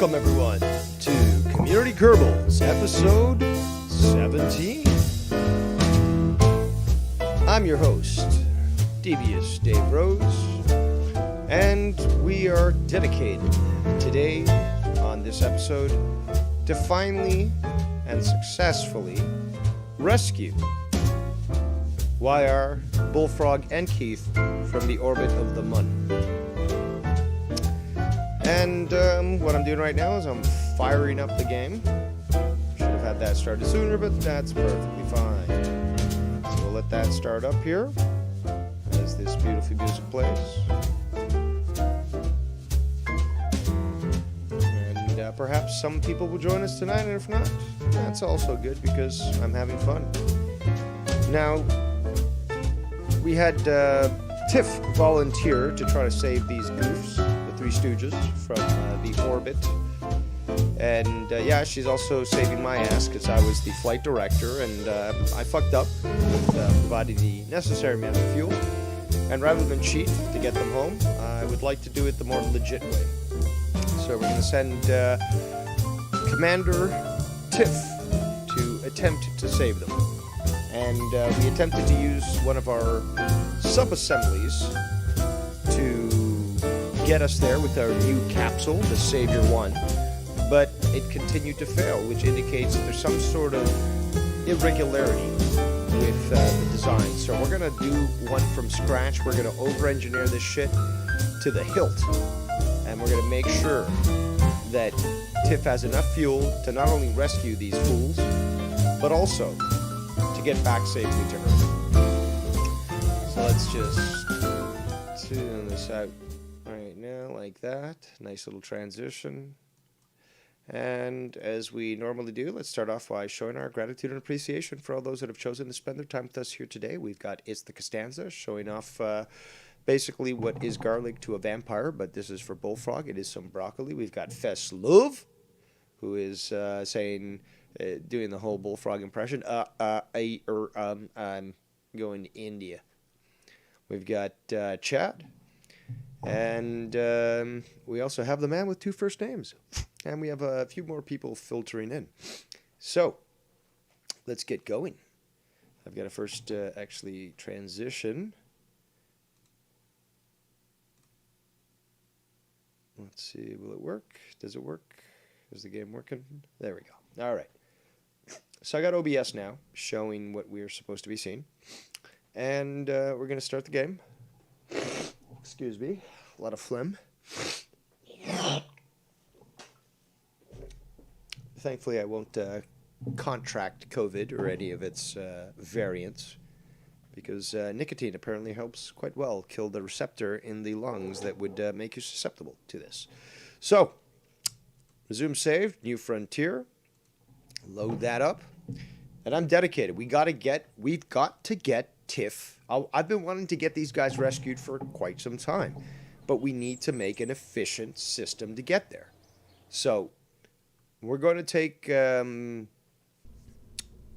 Welcome, everyone, to Kommunity Kerbals Episode 17. I'm your host, Devious Dave Rose, and we are dedicated today on this episode to finally and successfully rescue YR, Bullfrog, and Keith from the orbit of the Mun. And what I'm doing right now is I'm firing up the game. Should have had that started sooner, but that's perfectly fine. So we'll let that start up here as this beautiful music plays. And perhaps some people will join us tonight, and if not, that's also good because I'm having fun. Now, we had Tiff volunteer to try to save these goofs, the Three Stooges, from the orbit. And yeah, she's also saving my ass because I was the flight director and I fucked up with providing the necessary amount of fuel. And rather than cheat to get them home, I would like to do it the more legit way. So we're going to send Commander Tiff to attempt to save them. And we attempted to use one of our sub-assemblies to get us there with our new capsule, the Savior 1, but it continued to fail, which indicates that there's some sort of irregularity with the design. So we're going to do one from scratch. We're going to over-engineer this shit to the hilt, and we're going to make sure that Tiff has enough fuel to not only rescue these fools, but also to get back safely to her. So let's just tune this out right now like that. Nice little transition. And as we normally do, let's start off by showing our gratitude and appreciation for all those that have chosen to spend their time with us here today. We've got It's the Costanza showing off basically what is garlic to a vampire, but this is for Bullfrog. It is some broccoli. We've got Fess Love, who is saying, doing the whole Bullfrog impression. I'm going to India. We've got Chad. And we also have the man with two first names. And we have a few more people filtering in. So, let's get going. I've got to first actually transition. Let's see, will it work? Does it work? Is the game working? There we go. All right. So I got OBS now, showing what we're supposed to be seeing. And we're going to start the game. Excuse me. A lot of phlegm. Thankfully, I won't contract COVID or any of its variants, because nicotine apparently helps quite well kill the receptor in the lungs that would make you susceptible to this. So, resume save, new frontier. Load that up. And I'm dedicated. We've got to get Tiff. I've been wanting to get these guys rescued for quite some time, but we need to make an efficient system to get there. So we're going to take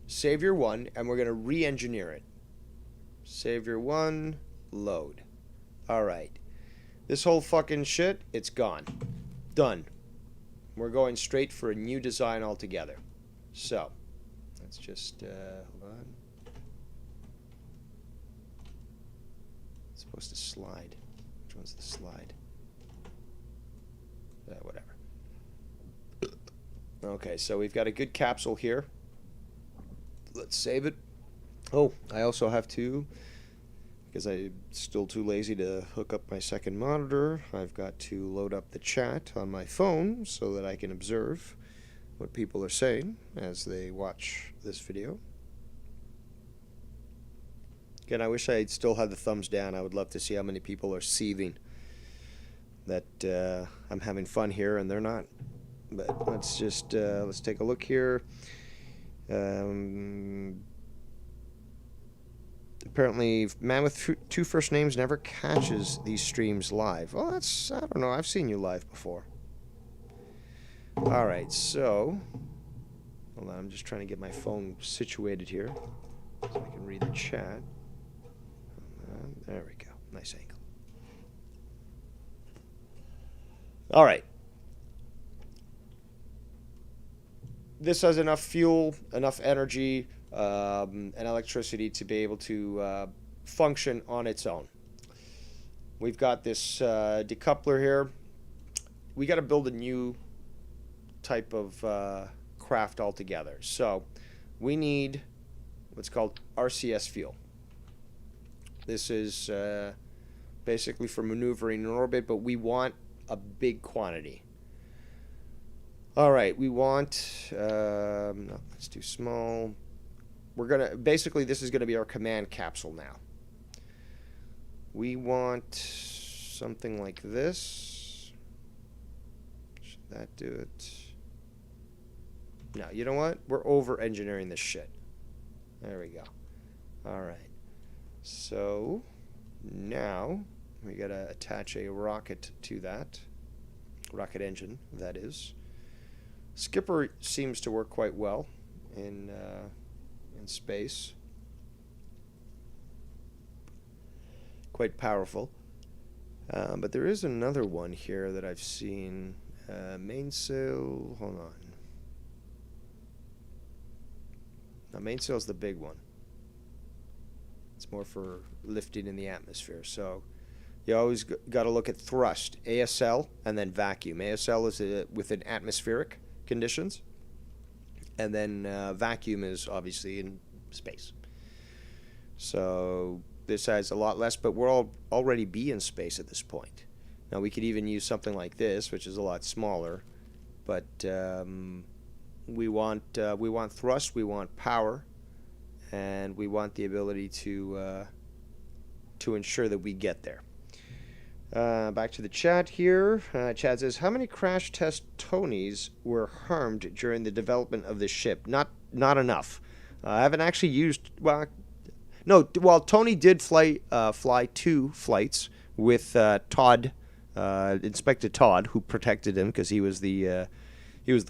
Savior 1 and we're going to re-engineer it. Savior 1, load. All right. This whole fucking shit, it's gone. Done. We're going straight for a new design altogether. So, let's just, hold on. It's supposed to slide. Which one's the slide? Whatever. Okay, so we've got a good capsule here. Let's save it. Oh, I also have to, because I'm still too lazy to hook up my second monitor, I've got to load up the chat on my phone so that I can observe what people are saying as they watch this video. Again, I wish I still had the thumbs down. I would love to see how many people are seething that I'm having fun here and they're not. But let's just let's take a look here. Apparently, man with two first names never catches these streams live. Well, that's, I don't know. I've seen you live before. All right, so hold on. I'm just trying to get my phone situated here so I can read the chat. There we go. Nice angle. All right. this has enough fuel, enough energy, and electricity to be able to function on its own. We've got this decoupler here. We got to build a new type of craft altogether. So we need what's called RCS fuel. This is basically for maneuvering in orbit, but we want a big quantity. All right, we want, no, let's do small. We're gonna, basically this is gonna be our command capsule now. We want something like this. Should that do it? No, you know what? We're over-engineering this shit. There we go. All right. So now we gotta attach a rocket to that. Rocket engine, that is. Skipper seems to work quite well in space. Quite powerful. But there is another one here that I've seen. Mainsail, hold on. Now, mainsail's the big one. It's more for lifting in the atmosphere. So you always got to look at thrust, ASL, and then vacuum. ASL is within atmospheric conditions, and then vacuum is obviously in space. So this has a lot less, but we'll already be in space at this point. Now we could even use something like this, which is a lot smaller, but we want thrust, we want power, and we want the ability to ensure that we get there. Back to the chat here. Chad says, how many crash test Tonys were harmed during the development of this ship? Not enough. I haven't actually used, Tony did fly 2 flights with Todd, Inspector Todd, who protected him because he was the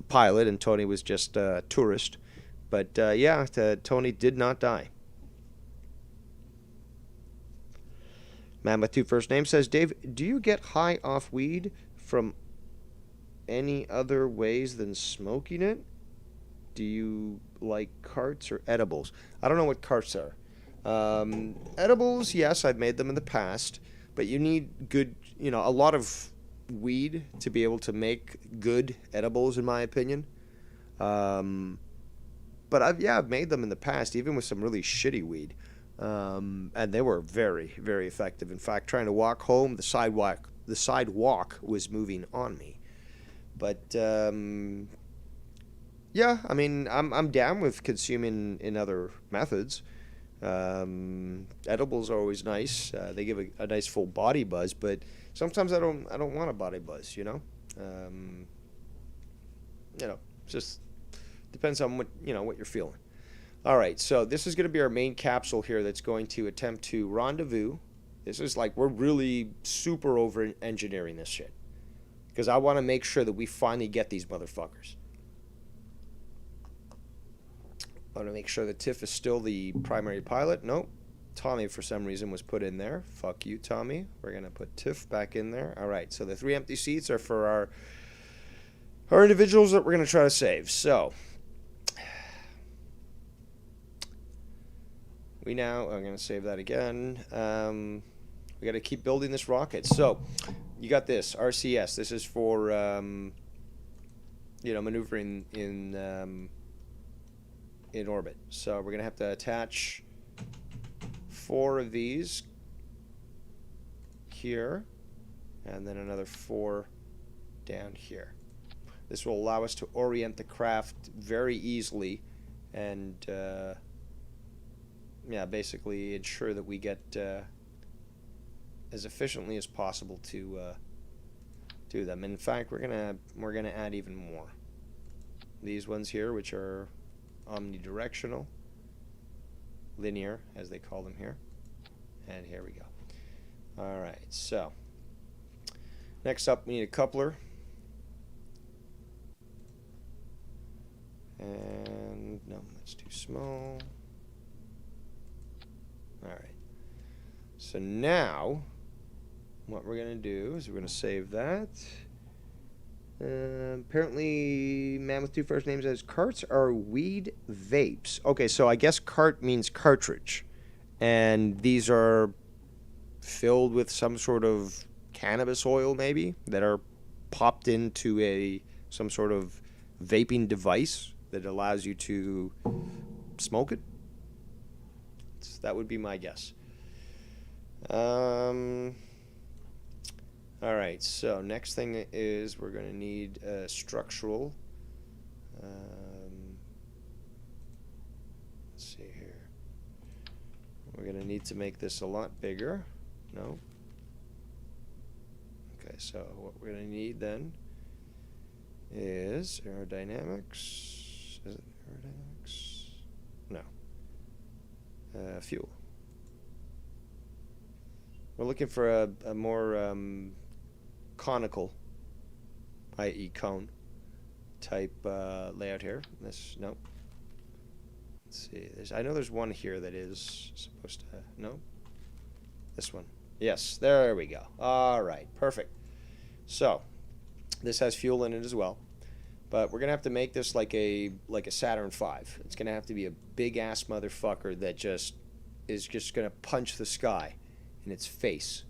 pilot and Tony was just a tourist. But Tony did not die. Man with 2 first names says, Dave, do you get high off weed from any other ways than smoking it? Do you like carts or edibles? I don't know what carts are. Edibles, yes, I've made them in the past, but you need good, a lot of weed to be able to make good edibles, in my opinion. But I've made them in the past, even with some really shitty weed. And they were very, very effective. In fact, trying to walk home, the sidewalk was moving on me. But I'm down with consuming in other methods. Edibles are always nice. They give a nice full body buzz, but sometimes I don't want a body buzz. Just depends on what you're feeling. All right, so this is going to be our main capsule here that's going to attempt to rendezvous. This is like we're really super over-engineering this shit because I want to make sure that we finally get these motherfuckers. I want to make sure that Tiff is still the primary pilot. Nope. Tommy, for some reason, was put in there. Fuck you, Tommy. We're going to put Tiff back in there. All right, so the 3 empty seats are for our individuals that we're going to try to save. So I'm going to save that again. We got to keep building this rocket. So you got this, RCS. This is for, maneuvering in orbit. So we're going to have to attach 4 of these here, and then another 4 down here. This will allow us to orient the craft very easily and basically ensure that we get as efficiently as possible to do them. In fact, we're gonna add even more. These ones here, which are omnidirectional, linear, as they call them here, and here we go. All right, so next up, we need a coupler, and no, that's too small. All right, so now what we're going to do is we're going to save that, Apparently, man with two first names says carts are weed vapes. Okay, so I guess cart means cartridge. And these are filled with some sort of cannabis oil, maybe, that are popped into some sort of vaping device that allows you to smoke it. So that would be my guess. All right, so next thing is we're going to need structural. Let's see here. We're going to need to make this a lot bigger. No. Okay, so what we're going to need then is aerodynamics. Is it aerodynamics? No. Fuel. We're looking for a more conical, i.e. cone, type layout here. This, no. Let's see. I know there's one here that is supposed to, no? This one. Yes, there we go. All right, perfect. So, this has fuel in it as well. But we're going to have to make this like a Saturn V. It's going to have to be a big-ass motherfucker that is just going to punch the sky in its face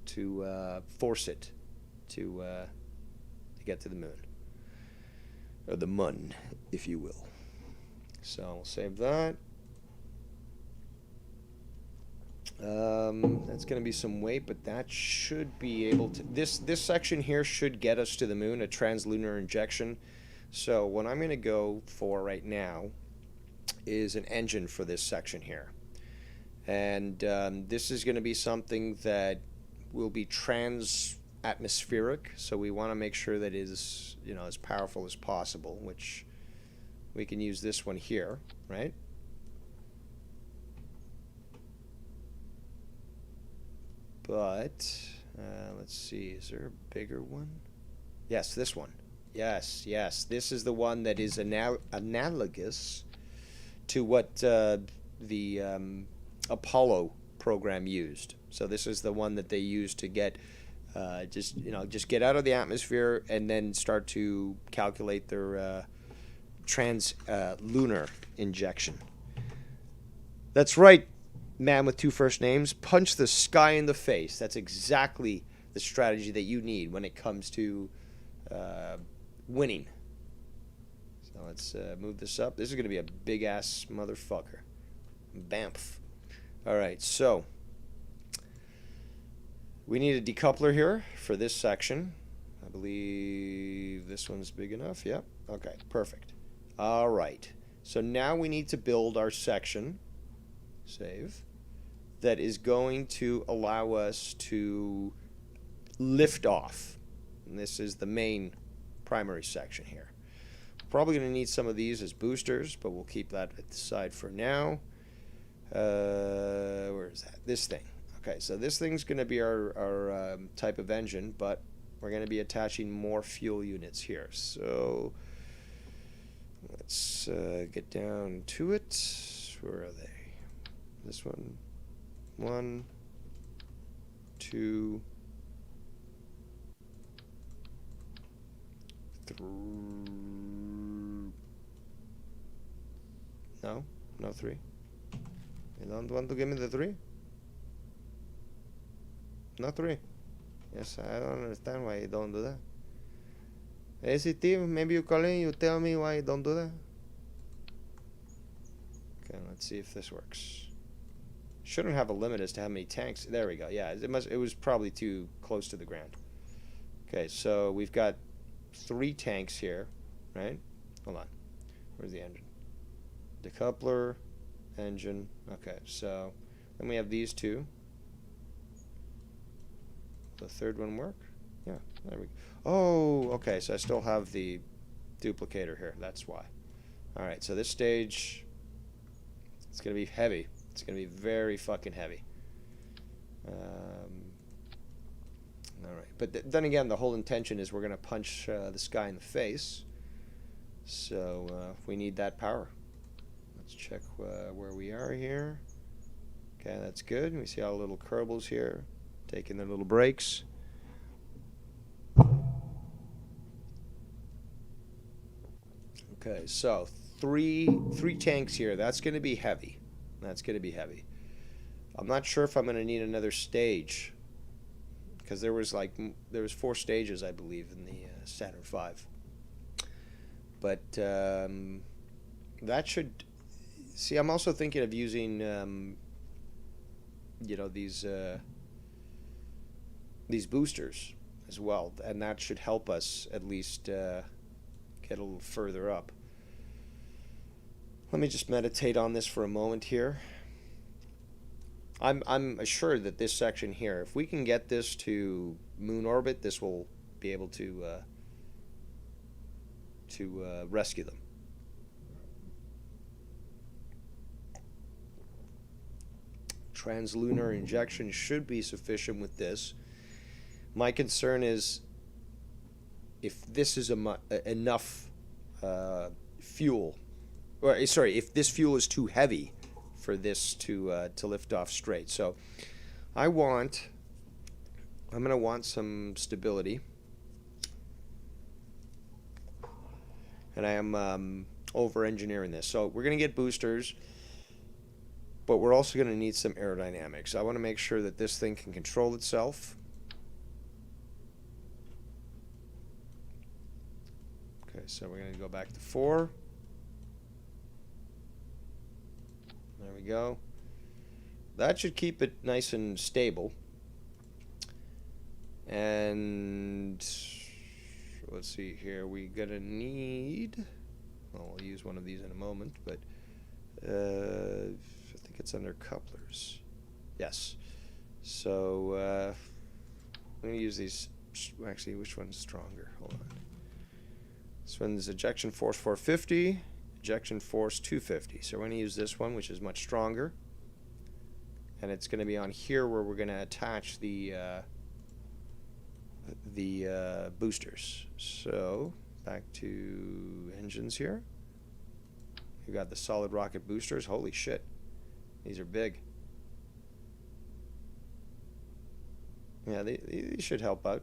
to force it to get to the moon. Or the mun, if you will. So we'll save that. That's going to be some weight, but that should be able to... This section here should get us to the moon, a translunar injection. So what I'm going to go for right now is an engine for this section here. And this is going to be something that will be trans-atmospheric, so we want to make sure that it is, as powerful as possible, which we can use this one here, right? But, let's see, is there a bigger one? Yes, this one. Yes, this is the one that is analogous to what the Apollo program used. So this is the one that they used to get just get out of the atmosphere and then start to calculate their lunar injection. That's right, man with two first names. Punch the sky in the face. That's exactly the strategy that you need when it comes to winning. So let's move this up. This is going to be a big-ass motherfucker. Bamf. All right, so we need a decoupler here for this section. I believe this one's big enough. Yep. Okay, perfect. All right. So now we need to build our section, save, that is going to allow us to lift off. And this is the main primary section here. Probably going to need some of these as boosters, but we'll keep that at the side for now. Where is that? This thing. Okay, so this thing's going to be our type of engine, but we're going to be attaching more fuel units here. So let's get down to it. Where are they? This one. 1, 2, 3. No 3. You don't want to give me the 3? Not 3. Yes, I don't understand why you don't do that. Hey, Steve, maybe you call in, you tell me why you don't do that. Okay, let's see if this works. Shouldn't have a limit as to how many tanks. There we go. Yeah, it was probably too close to the ground. Okay, so we've got 3 tanks here, right? Hold on. Where's the engine? Decoupler, engine. Okay, so then we have these 2. The third one work? Yeah, there we go. Oh, okay, so I still have the duplicator here. That's why. All right, so this stage, it's going to be heavy. It's going to be very fucking heavy. All right, but then again, the whole intention is we're going to punch the sky in the face. So we need that power. Let's check where we are here. Okay, that's good. We see all the little Kerbals here taking their little breaks. Okay, so three tanks here. That's going to be heavy. That's going to be heavy. I'm not sure if I'm going to need another stage, because there was 4 stages, I believe, in the Saturn V. But that should. See, I'm also thinking of using, these boosters as well, and that should help us at least get a little further up. Let me just meditate on this for a moment here. I'm assured that this section here, if we can get this to moon orbit, this will be able to rescue them. Translunar injection should be sufficient with this. My concern is if this is enough fuel, or sorry, if this fuel is too heavy for this to lift off straight. So I'm going to want some stability, and I am over engineering this. So we're going to get boosters, but we're also going to need some aerodynamics. I want to make sure that this thing can control itself. Okay, so we're going to go back to 4. There we go. That should keep it nice and stable. And let's see here. We're going to need... Well, we'll use one of these in a moment, but I think it's under couplers. Yes. So I'm going to use these. Actually, which one's stronger? Hold on. This one's ejection force 450, ejection force 250. So we're going to use this one, which is much stronger. And it's going to be on here where we're going to attach the boosters. So back to engines here. We've got the solid rocket boosters. Holy shit. These are big. Yeah, these should help out.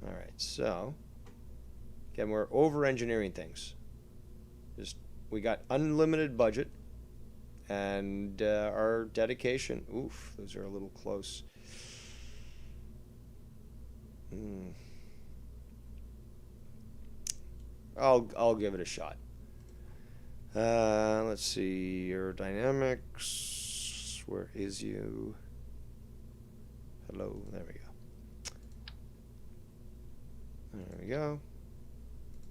All right, so again, we're over-engineering things. We got unlimited budget, and our dedication. Oof, those are a little close. I'll give it a shot. Let's see, aerodynamics. Where is you? Hello, there we go. There we go.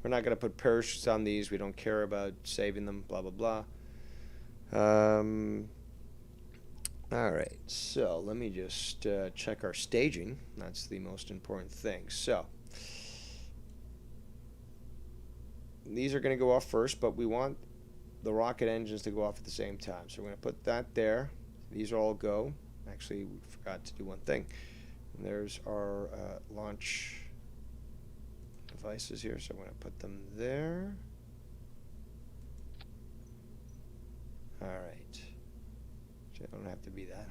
We're not going to put parachutes on these. We don't care about saving them, blah, blah, blah. All right, so let me just check our staging. That's the most important thing. So these are going to go off first, but we want the rocket engines to go off at the same time. So we're going to put that there. These all go. Actually, we forgot to do one thing. And there's our launch devices here, so I'm going to put them there. All right. So they don't have to be that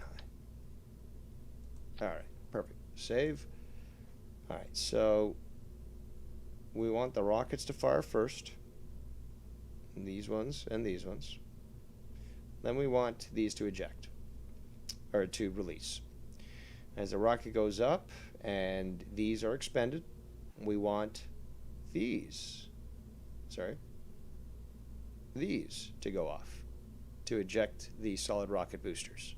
high. All right, perfect. Save. All right, so we want the rockets to fire first. And these ones and these ones. Then we want these to eject, or to release. As the rocket goes up and these are expended, we want these to go off to eject the solid rocket boosters.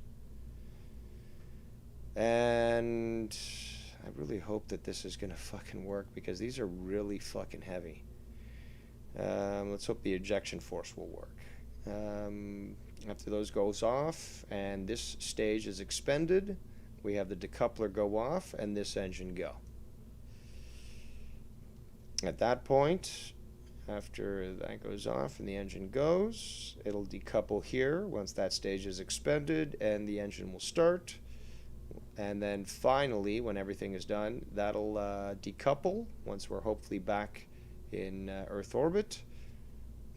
And I really hope that this is gonna fucking work, because these are really fucking heavy. Let's hope the ejection force will work. After those goes off and this stage is expended, we have the decoupler go off and this engine go. At that point, after that goes off and the engine goes, it'll decouple here once that stage is expended, and the engine will start. And then finally, when everything is done, that'll decouple once we're hopefully back in Earth orbit.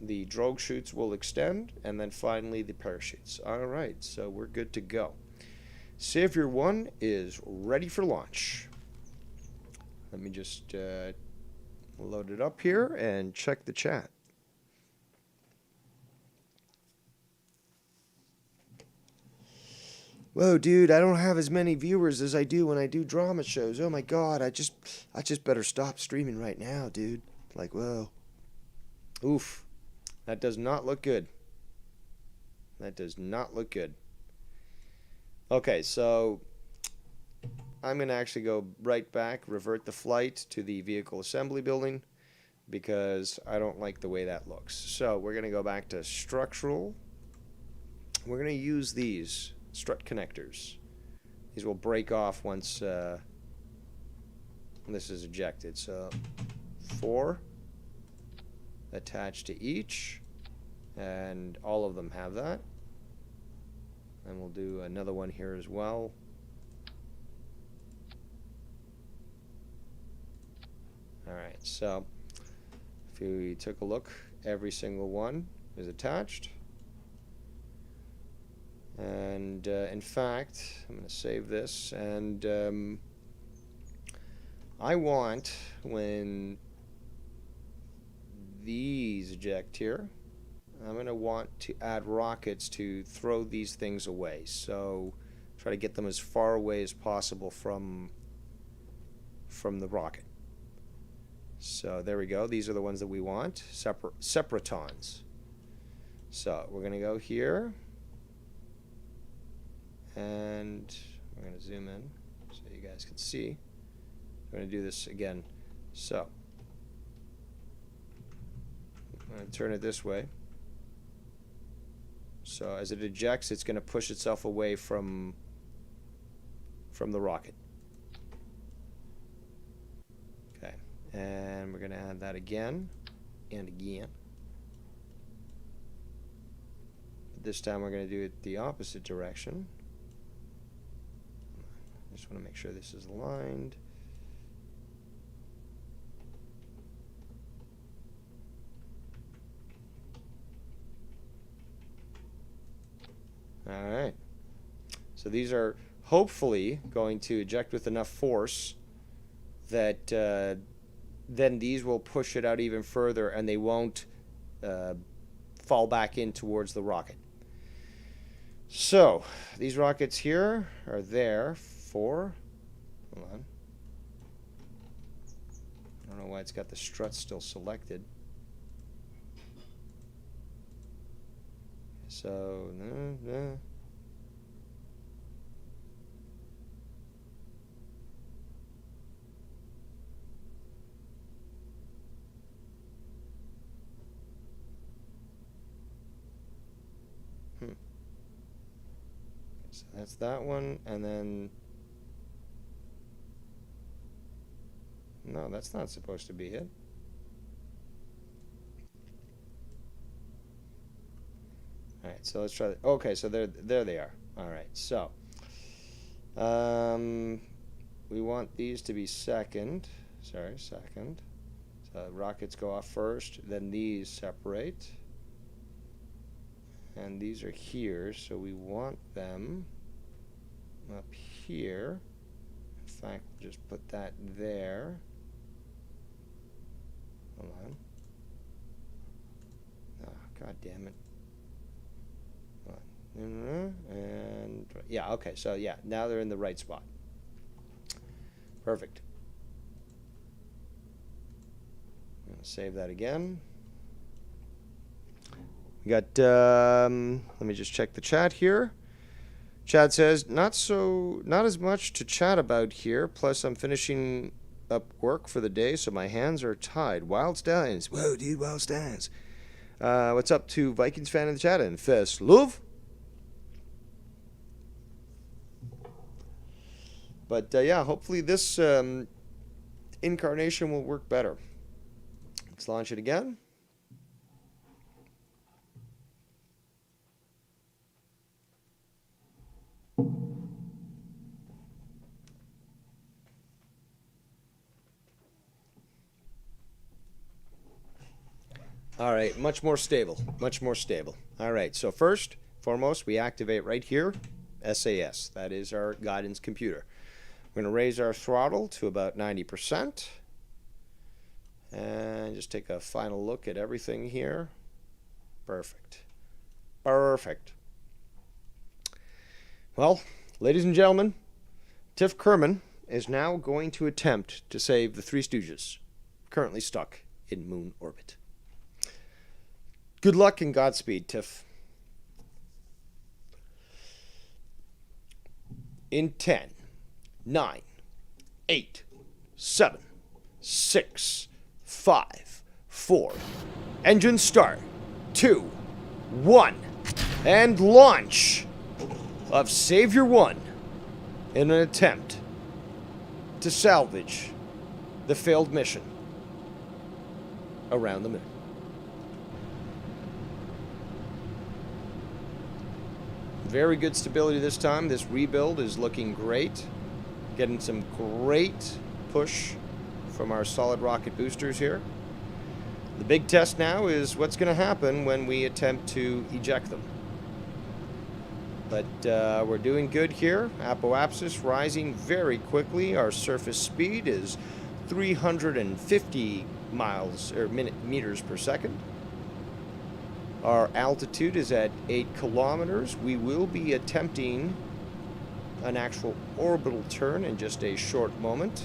The drogue chutes will extend, and then finally the parachutes. All right, so we're good to go. Savior 1 is ready for launch. Let me just load it up here and check the chat. Whoa, dude, I don't have as many viewers as I do when I do drama shows. Oh my god, I just better stop streaming right now, dude. Like, whoa. Oof. That does not look good. That does not look good. Okay, so I'm going to actually go right back, revert the flight to the vehicle assembly building, because I don't like the way that looks. So we're going to go back to structural. We're going to use these strut connectors. These will break off once this is ejected. So 4 attached to each, and all of them have that. And we'll do another one here as well. Alright, so if you took a look, every single one is attached. And in fact, I'm going to save this, and I want, when these eject here, I'm going to want to add rockets to throw these things away. So try to get them as far away as possible from the rocket. So there we go. These are the ones that we want, separatons. So we're going to go here, and we're going to zoom in so you guys can see. I'm going to do this again. So I'm going to turn it this way. So as it ejects, it's going to push itself away from the rocket. Okay, and we're going to add that again and again. But this time we're going to do it the opposite direction. I just want to make sure this is aligned. Alright, so these are hopefully going to eject with enough force that then these will push it out even further, and they won't fall back in towards the rocket. So these rockets here are there for, hold on, I don't know why it's got the struts still selected. So, so that's that one, and then, no, that's not supposed to be it. Alright, so let's try that. Okay, so there they are. Alright, so we want these to be second. Second. So rockets go off first, then these separate. And these are here, so we want them up here. In fact, we'll just put that there. Hold on. Oh, god damn it. And yeah, okay, so yeah, now they're in the right spot. Perfect. I'm gonna save that again. We got let me just check the chat here. Chad says, not as much to chat about here, plus I'm finishing up work for the day, so my hands are tied. Wild Steins. Whoa, dude, Wild Steins. What's up to Vikings fan in the chat? And Fest Love. But yeah, hopefully this incarnation will work better. Let's launch it again. All right, much more stable, much more stable. All right, so first, foremost, we activate right here, SAS. That is our guidance computer. We're going to raise our throttle to about 90%. And just take a final look at everything here. Perfect. Perfect. Well, Ladies and gentlemen, Tiff Kerman is now going to attempt to save the Three Stooges, currently stuck in moon orbit. Good luck and Godspeed, Tiff. In 10, 9, 8, 7, 6, 5, 4. Engine start. 2, 1. And launch of Savior 1 in an attempt to salvage the failed mission around the moon. Very good stability this time. This rebuild is looking great. Getting some great push from our solid rocket boosters here. The big test now is what's going to happen when we attempt to eject them. But we're doing good here. Apoapsis rising very quickly. Our surface speed is 350 meters per second. Our altitude is at 8 kilometers. We will be attempting an actual orbital turn in just a short moment.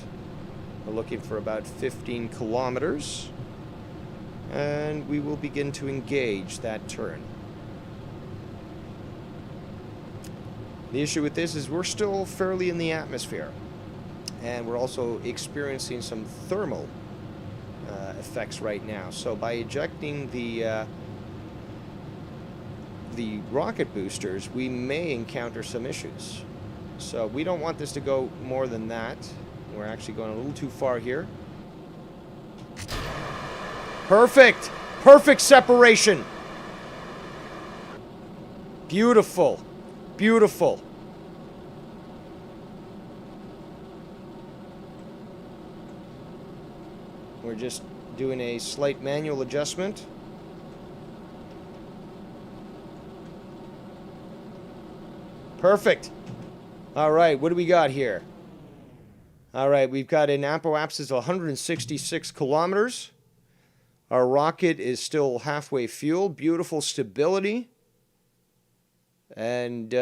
We're looking for about 15 kilometers. And we will begin to engage that turn. The issue with this is we're still fairly in the atmosphere. And we're also experiencing some thermal effects right now. So by ejecting the rocket boosters, we may encounter some issues. So we don't want this to go more than that. We're actually going a little too far here. Perfect! Perfect separation! Beautiful. Beautiful. We're just doing a slight manual adjustment. Perfect. All right, what do we got here? All right, we've got an apoapsis of 166 kilometers. Our rocket is still halfway fueled. Beautiful stability. And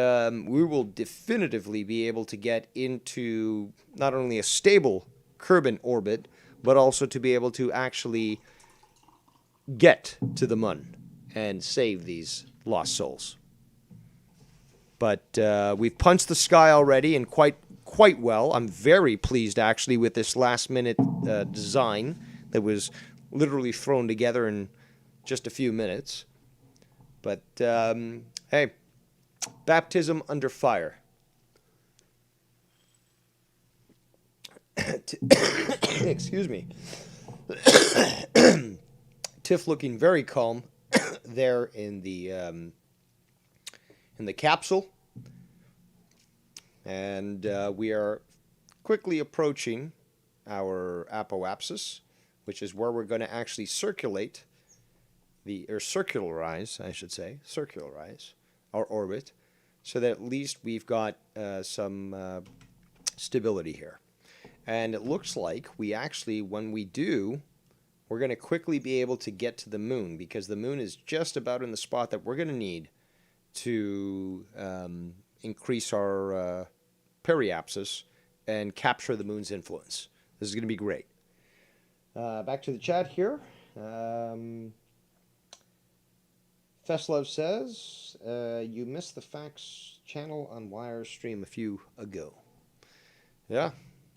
we will definitively be able to get into not only a stable Kerbin orbit, but also to be able to actually get to the moon and save these lost souls. But we've punched the sky already, and quite well. I'm very pleased, actually, with this last-minute design that was literally thrown together in just a few minutes. But, hey, baptism under fire. Excuse me. Tiff looking very calm there in the capsule. And we are quickly approaching our apoapsis, which is where we're going to actually circularize our orbit, so that at least we've got some stability here. And it looks like we actually, when we do, we're going to quickly be able to get to the moon, because the moon is just about in the spot that we're going to need to increase our periapsis and capture the moon's influence. This is going to be great. Back to the chat here. Feslov says, you missed the facts channel on Wire stream a few ago. Yeah,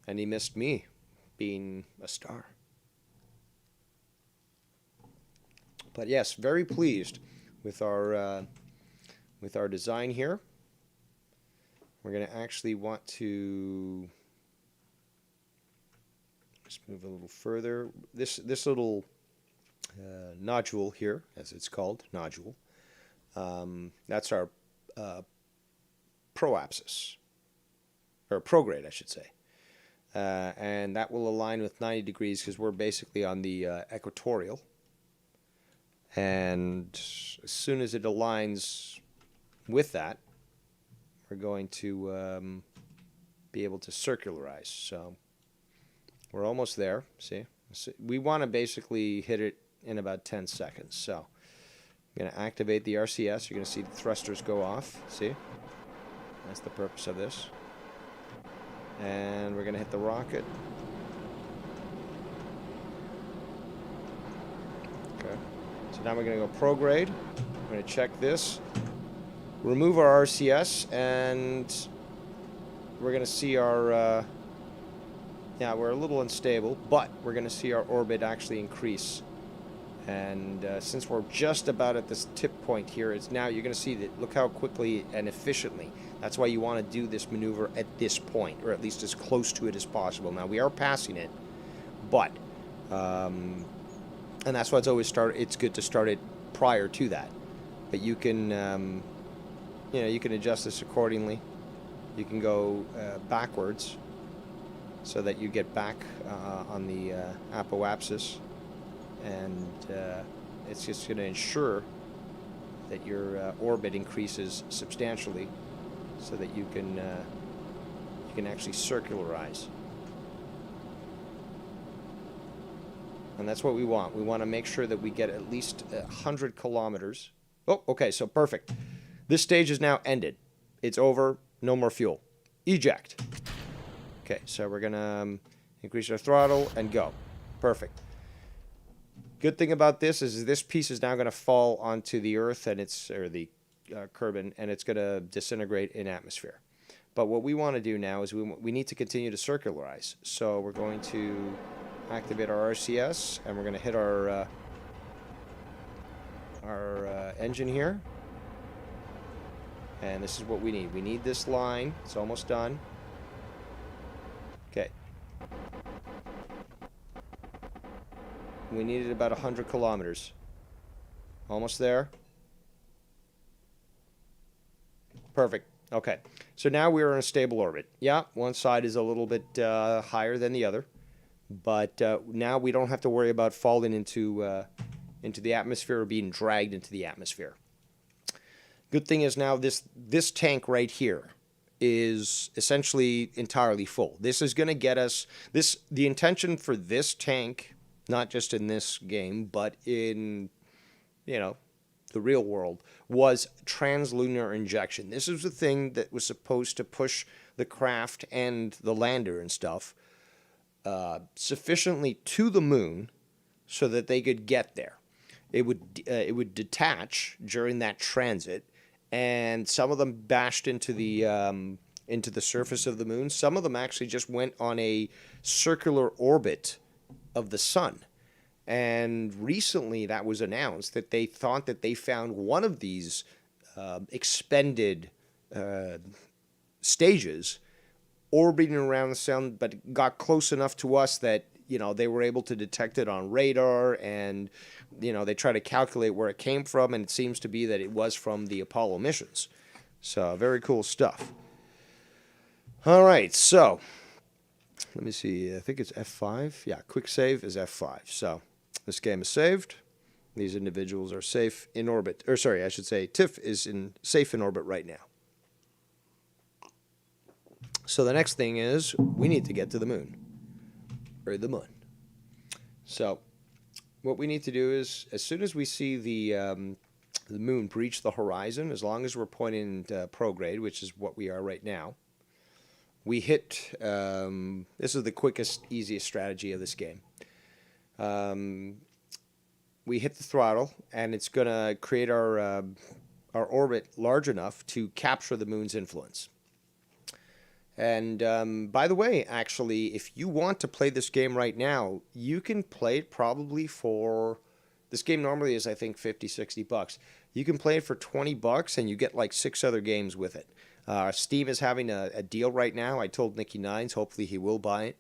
and he missed me being a star. But yes, very pleased with our design here. We're going to actually want to just move a little further. This little nodule here, as it's called, nodule, that's our proapsis, or prograde, I should say. And that will align with 90 degrees because we're basically on the equatorial. And as soon as it aligns with that, we're going to be able to circularize. So we're almost there. See? We want to basically hit it in about 10 seconds. So I'm going to activate the RCS. You're going to see the thrusters go off. See? That's the purpose of this. And we're going to hit the rocket. Okay. So now we're going to go prograde. We're going to check this. Remove our RCS, and we're going to see our... yeah, we're a little unstable, but we're going to see our orbit actually increase. And since we're just about at this tip point here, it's now you're going to see that. Look how quickly and efficiently. That's why you want to do this maneuver at this point, or at least as close to it as possible. Now we are passing it, but and that's why it's good to start it prior to that. But you can you know, you can adjust this accordingly. You can go backwards so that you get back on the apoapsis. And it's just going to ensure that your orbit increases substantially, so that you can actually circularize. And that's what we want. We want to make sure that we get at least 100 kilometers. Oh, okay, so perfect. This stage is now ended. It's over. No more fuel. Eject. Okay, so we're going to increase our throttle and go. Perfect. Good thing about this is this piece is now going to fall onto the Earth, and the Kerbin, and it's going to disintegrate in atmosphere. But what we want to do now is we need to continue to circularize. So we're going to activate our RCS, and we're going to hit our engine here. And this is what we need. We need this line. It's almost done. Okay. We needed about 100 kilometers. Almost there. Perfect. Okay. So now we're in a stable orbit. Yeah, one side is a little bit higher than the other. But now we don't have to worry about falling into the atmosphere or being dragged into the atmosphere. Good thing is now this tank right here is essentially entirely full. This is going to get us... The intention for this tank... not just in this game, but in, you know, the real world, was translunar injection. This is the thing that was supposed to push the craft and the lander and stuff sufficiently to the moon so that they could get there. It would detach during that transit, and some of them bashed into the surface of the moon. Some of them actually just went on a circular orbit of the sun. And recently that was announced that they thought that they found one of these expended stages orbiting around the sun, but got close enough to us that, you know, they were able to detect it on radar, and, you know, they try to calculate where it came from, and it seems to be that it was from the Apollo missions. So very cool stuff. All right, so let me see. I think it's F5. Yeah, quick save is F5. So this game is saved. These individuals are safe in orbit. Or sorry, I should say TIFF is safe in orbit right now. So the next thing is we need to get to the moon. Or the moon. So what we need to do is, as soon as we see the moon breach the horizon, as long as we're pointing prograde, which is what we are right now, we hit, this is the quickest, easiest strategy of this game. We hit the throttle, and it's going to create our orbit large enough to capture the moon's influence. And by the way, actually, if you want to play this game right now, you can play it probably for... This game normally is, I think, 50, 60 bucks. You can play it for 20 bucks, and you get like 6 other games with it. Steam is having a deal right now. I told Nicky Nines, hopefully he will buy it,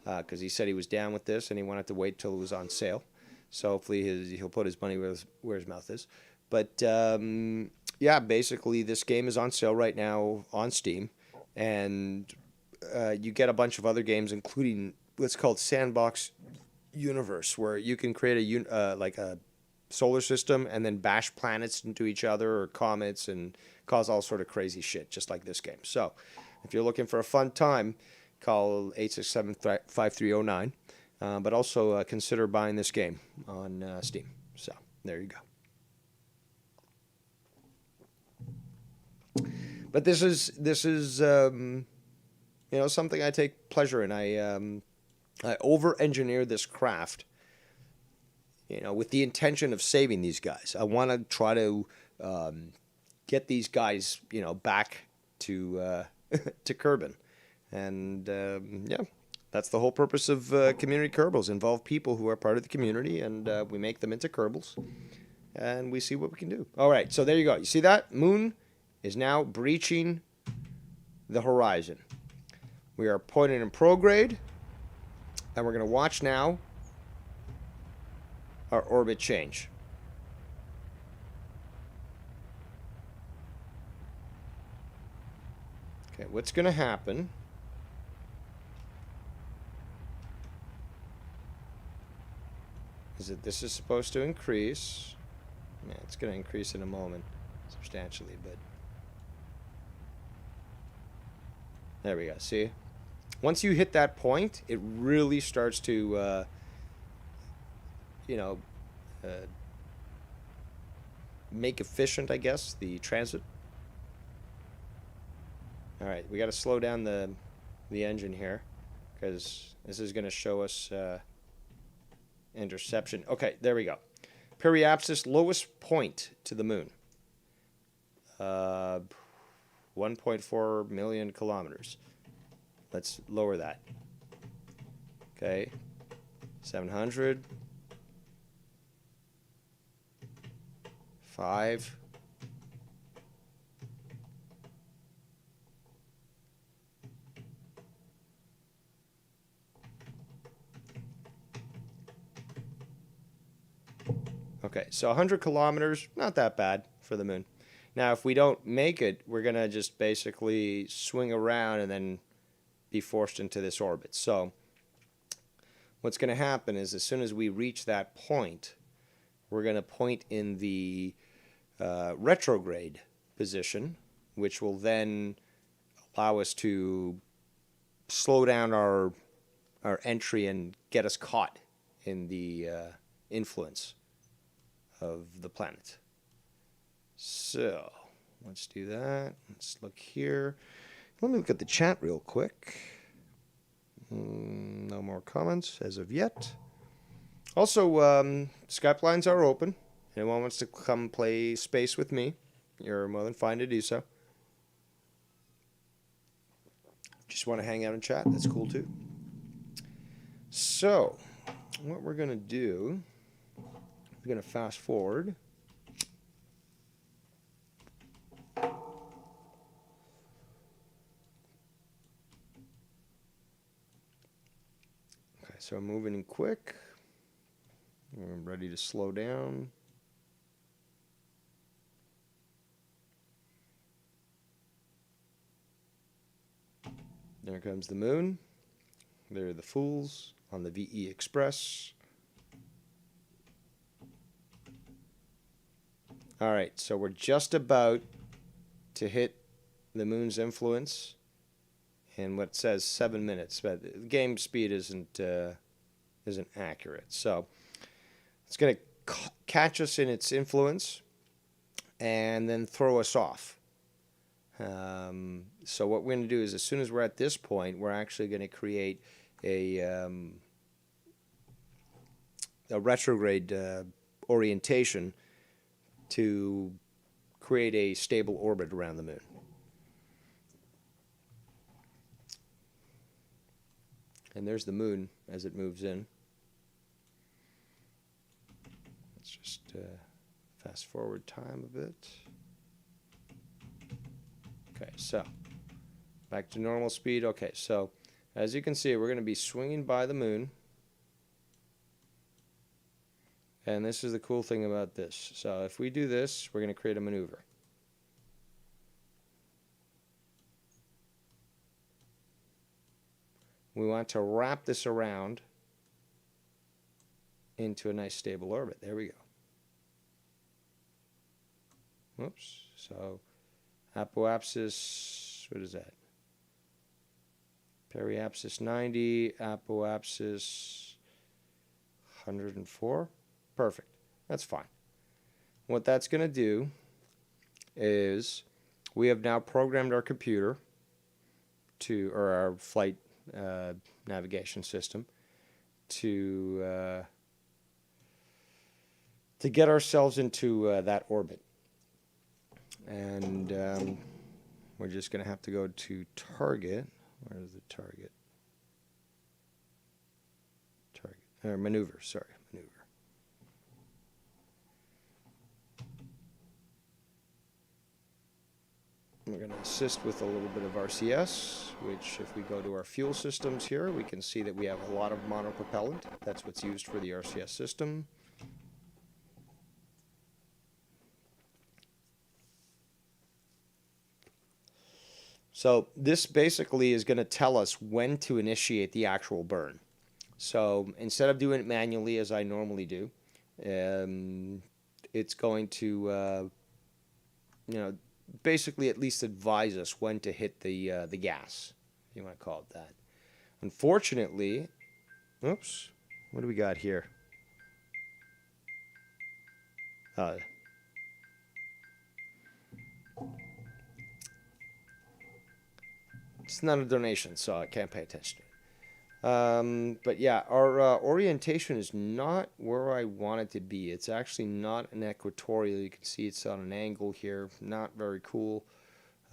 because he said he was down with this, and he wanted to wait till it was on sale. So hopefully he'll put his money where his mouth is. But, yeah, basically this game is on sale right now on Steam. And you get a bunch of other games, including what's called Sandbox Universe, where you can create like a solar system and then bash planets into each other or comets and cause all sort of crazy shit, just like this game. So if you're looking for a fun time, call 867-5309. But also consider buying this game on Steam. So there you go. But this is something I take pleasure in. I over-engineer this craft, with the intention of saving these guys. I want to try to get these guys, back to to Kerbin, and yeah, that's the whole purpose of Community Kerbals. Involve people who are part of the community, and we make them into Kerbals, and we see what we can do. All right, so there you go. You see that? Moon is now breaching the horizon. We are pointed in prograde, and we're going to watch now our orbit change. Okay, what's going to happen is that this is supposed to increase. Yeah, it's going to increase in a moment substantially, but there we go. See? Once you hit that point, it really starts to, make efficient, I guess, the transit. All right, we got to slow down the engine here because this is going to show us interception. Okay, there we go. Periapsis, lowest point to the moon. 1.4 million kilometers. Let's lower that. Okay, 700. 5. Okay, so 100 kilometers, not that bad for the moon. Now, if we don't make it, we're going to just basically swing around and then be forced into this orbit. So what's going to happen is as soon as we reach that point, we're going to point in the retrograde position, which will then allow us to slow down our entry and get us caught in the influence of the planet. So let's do that. Let's look here. Let me look at the chat real quick. No more comments as of yet. Also, Skype lines are open. Anyone wants to come play space with me, you're more than fine to do so. Just want to hang out and chat, that's cool too. So, what we're going to do, we're going to fast forward. Okay, so I'm moving in quick. I'm ready to slow down. There comes the moon. There are the fools on the VE Express. All right, so we're just about to hit the moon's influence in what says 7 minutes, but the game speed isn't accurate. So it's going to catch us in its influence and then throw us off. So what we're going to do is as soon as we're at this point, we're actually going to create a retrograde orientation to create a stable orbit around the moon. And there's the moon as it moves in. Let's just fast forward time a bit. Okay, so back to normal speed. Okay, so as you can see, we're going to be swinging by the moon. And this is the cool thing about this. So if we do this, we're going to create a maneuver. We want to wrap this around into a nice stable orbit. There we go. Oops. So apoapsis, what is that? Periapsis 90, apoapsis 104. Perfect. That's fine. What that's going to do is we have now programmed our computer or our flight navigation system to get ourselves into that orbit. And we're just going to have to go to target. Where's the target? Maneuver, sorry, maneuver. We're going to assist with a little bit of RCS, which if we go to our fuel systems here, we can see that we have a lot of monopropellant. That's what's used for the RCS system. So this basically is going to tell us when to initiate the actual burn. So instead of doing it manually as I normally do, it's going to, basically at least advise us when to hit the gas, if you want to call it that. Unfortunately, oops, what do we got here? It's not a donation, so I can't pay attention to it. But yeah, our orientation is not where I want it to be. It's actually not an equatorial. You can see it's on an angle here. Not very cool.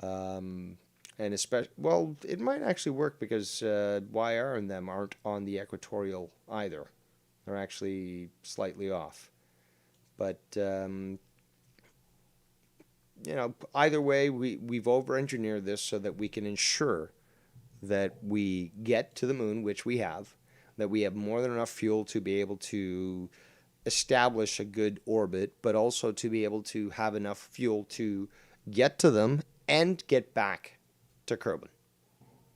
And especially, well, it might actually work because YR and them aren't on the equatorial either. They're actually slightly off. But either way, we've over-engineered this so that we can ensure that we get to the moon, which we have, that we have more than enough fuel to be able to establish a good orbit, but also to be able to have enough fuel to get to them and get back to Kerbin.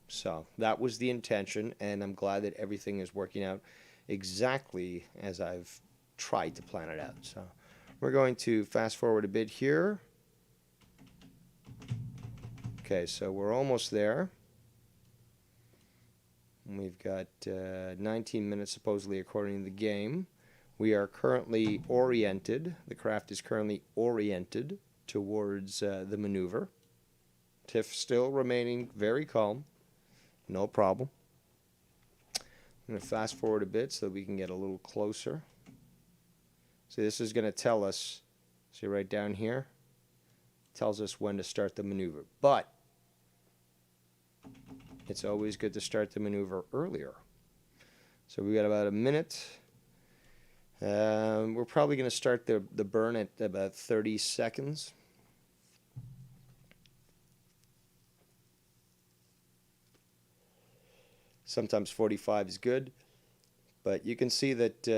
So that was the intention, and I'm glad that everything is working out exactly as I've tried to plan it out. So we're going to fast forward a bit here. Okay, so we're almost there. We've got 19 minutes supposedly according to the game. We are currently oriented. The craft is currently oriented towards the maneuver. Tiff still remaining very calm. No problem. I'm going to fast forward a bit so that we can get a little closer. See, this is going to tell us, see right down here, tells us when to start the maneuver. But it's always good to start the maneuver earlier. So we got about a minute. We're probably going to start the burn at about 30 seconds. Sometimes 45 is good. But you can see that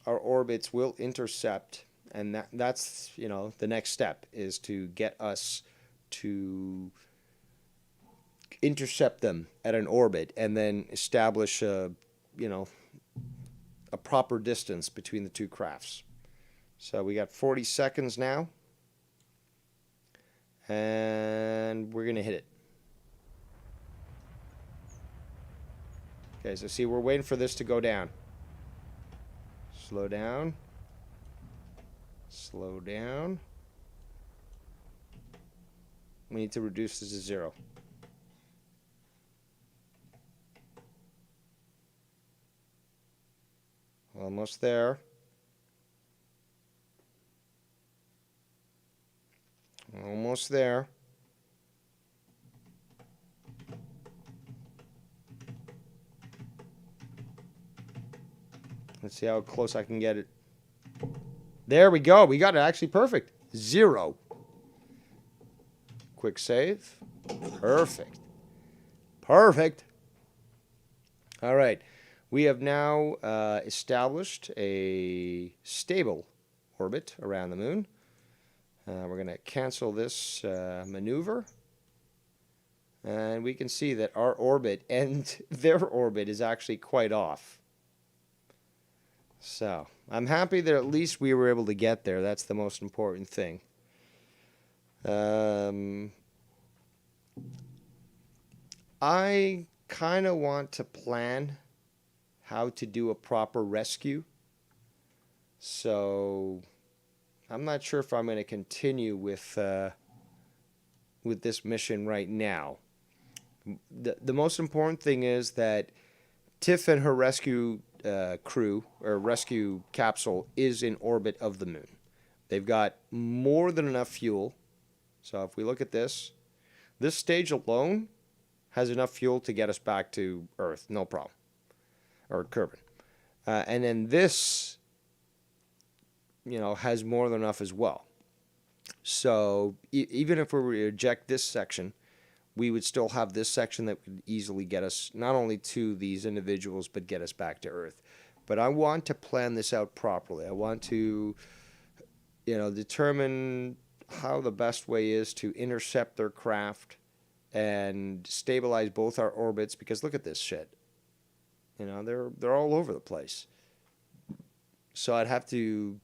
our orbits will intercept. And that's, the next step is to get us to intercept them at an orbit and then establish a proper distance between the two crafts. So we got 40 seconds now, and we're gonna hit it. Okay, so see, we're waiting for this to go down. Slow down. Slow down. We need to reduce this to 0. Almost there. Almost there. Let's see how close I can get it. There we go. We got it actually perfect. 0. Quick save. Perfect. Perfect. All right. We have now established a stable orbit around the moon. We're going to cancel this maneuver. And we can see that our orbit and their orbit is actually quite off. So I'm happy that at least we were able to get there. That's the most important thing. I kind of want to plan how to do a proper rescue. So I'm not sure if I'm going to continue with with this mission right now. The most important thing is that Tiff and her rescue crew, or rescue capsule, is in orbit of the moon. They've got more than enough fuel. So if we look at this stage alone has enough fuel to get us back to Earth, no problem, or Kerbin. And then this, has more than enough as well. So even if we were to eject this section, we would still have this section that could easily get us not only to these individuals, but get us back to Earth. But I want to plan this out properly. I want to, determine how the best way is to intercept their craft and stabilize both our orbits, because look at this shit. They're all over the place. So I'd have to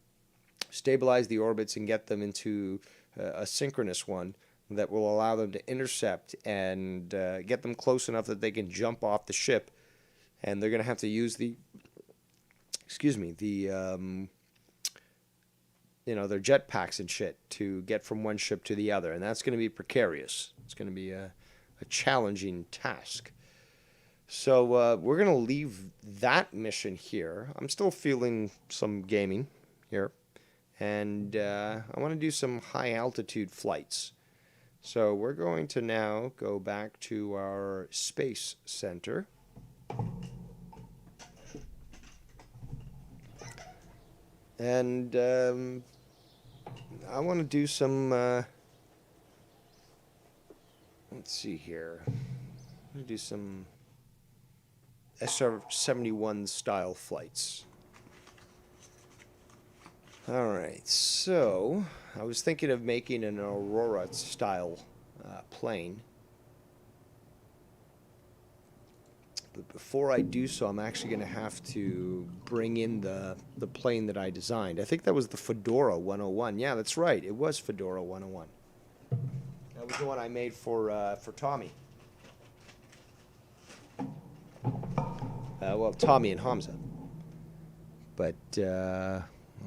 stabilize the orbits and get them into a synchronous one that will allow them to intercept and get them close enough that they can jump off the ship. And they're going to have to use their jetpacks and shit to get from one ship to the other. And that's going to be precarious. It's going to be a challenging task. So we're going to leave that mission here. I'm still feeling some gaming here. And I want to do some high altitude flights. So we're going to now go back to our space center. And I want to do some, let's see here. I'm going to do some SR-71 style flights. All right, so I was thinking of making an Aurora style plane. But before I do so, I'm actually going to have to bring in the plane that I designed. I think that was the Fedora 101. Yeah, that's right. It was Fedora 101. That was the one I made for Tommy. Well, Tommy and Hamza. But,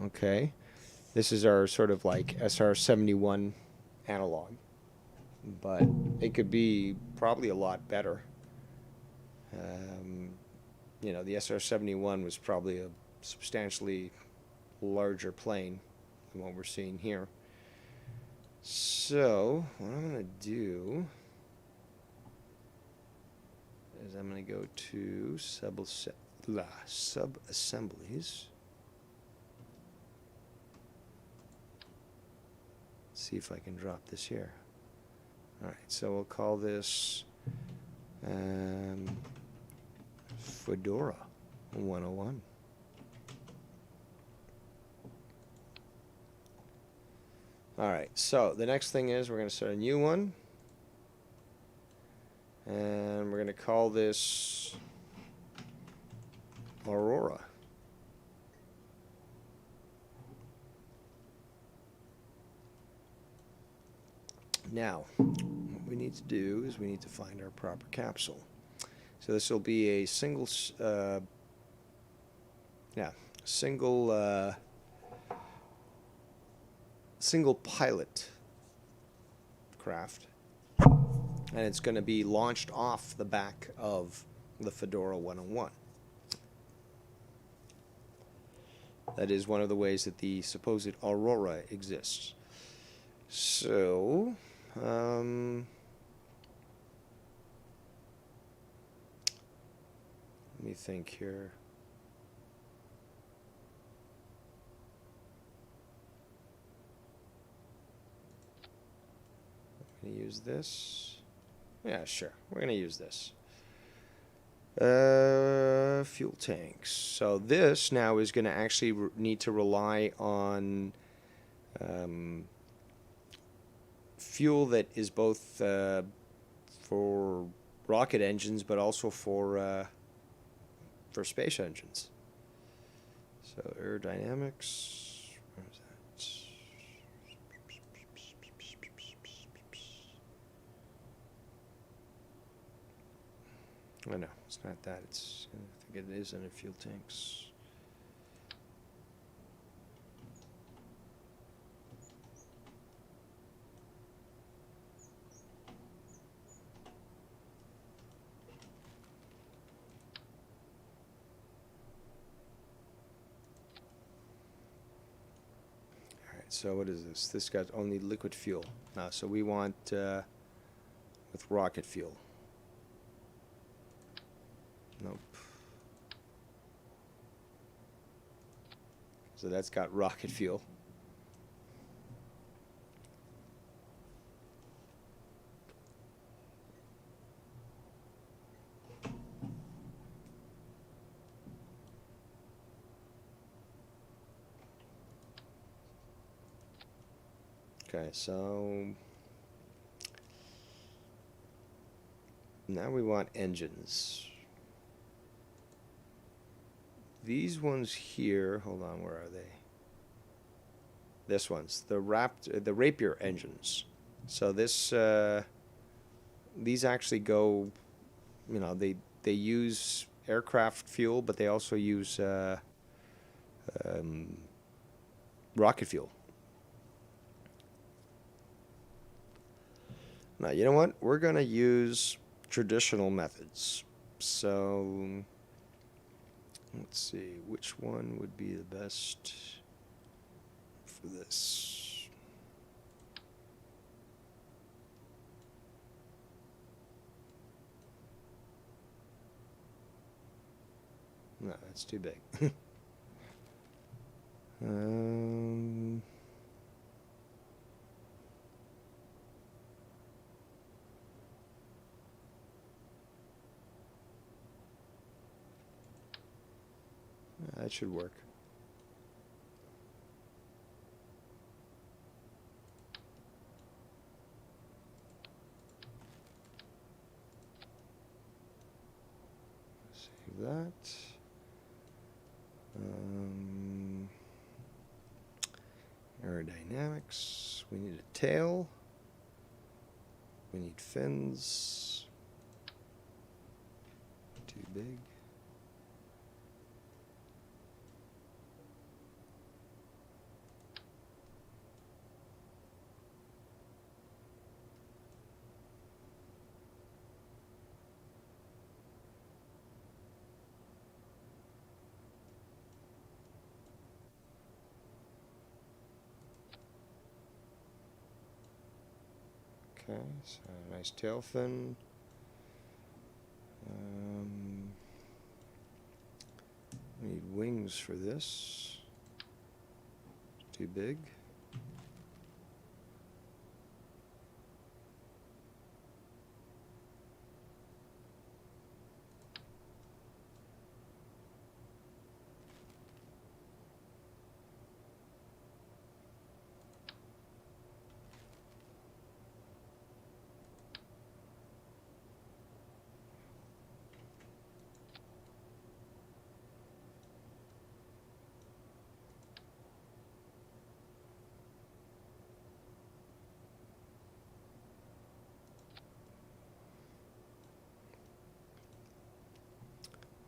okay. This is our sort of like SR-71 analog. But it could be probably a lot better. The SR-71 was probably a substantially larger plane than what we're seeing here. So, what I'm going to do is I'm going to go to sub-assemblies. See if I can drop this here. All right, so we'll call this Fedora 101. All right, so the next thing is we're going to start a new one. And we're going to call this Aurora. Now, what we need to do is we need to find our proper capsule. So this will be a single pilot craft, and it's going to be launched off the back of the Fedora 101. That is one of the ways that the supposed Aurora exists. So, let me think here. I'm going to use this. Yeah, sure. We're going to use this. Fuel tanks. So this now is going to actually need to rely on fuel that is both for rocket engines, but also for space engines. So aerodynamics. Where is that? Oh no, it's not that. I think it is in the fuel tanks. so what is this? This got only liquid fuel. So we want with rocket fuel. Nope. So that's got rocket fuel. Okay, so now we want engines. These ones here, hold on, where are they? This one's the Rapier engines. So this, these actually go, you know, they use aircraft fuel, but they also use rocket fuel. Now, you know what? We're going to use traditional methods. So, let's see, which one would be the best for this? No, that's too big. That should work. Save that. Aerodynamics. We need a tail. We need fins. Too big. Okay, so nice tail fin. We need wings for this. Too big.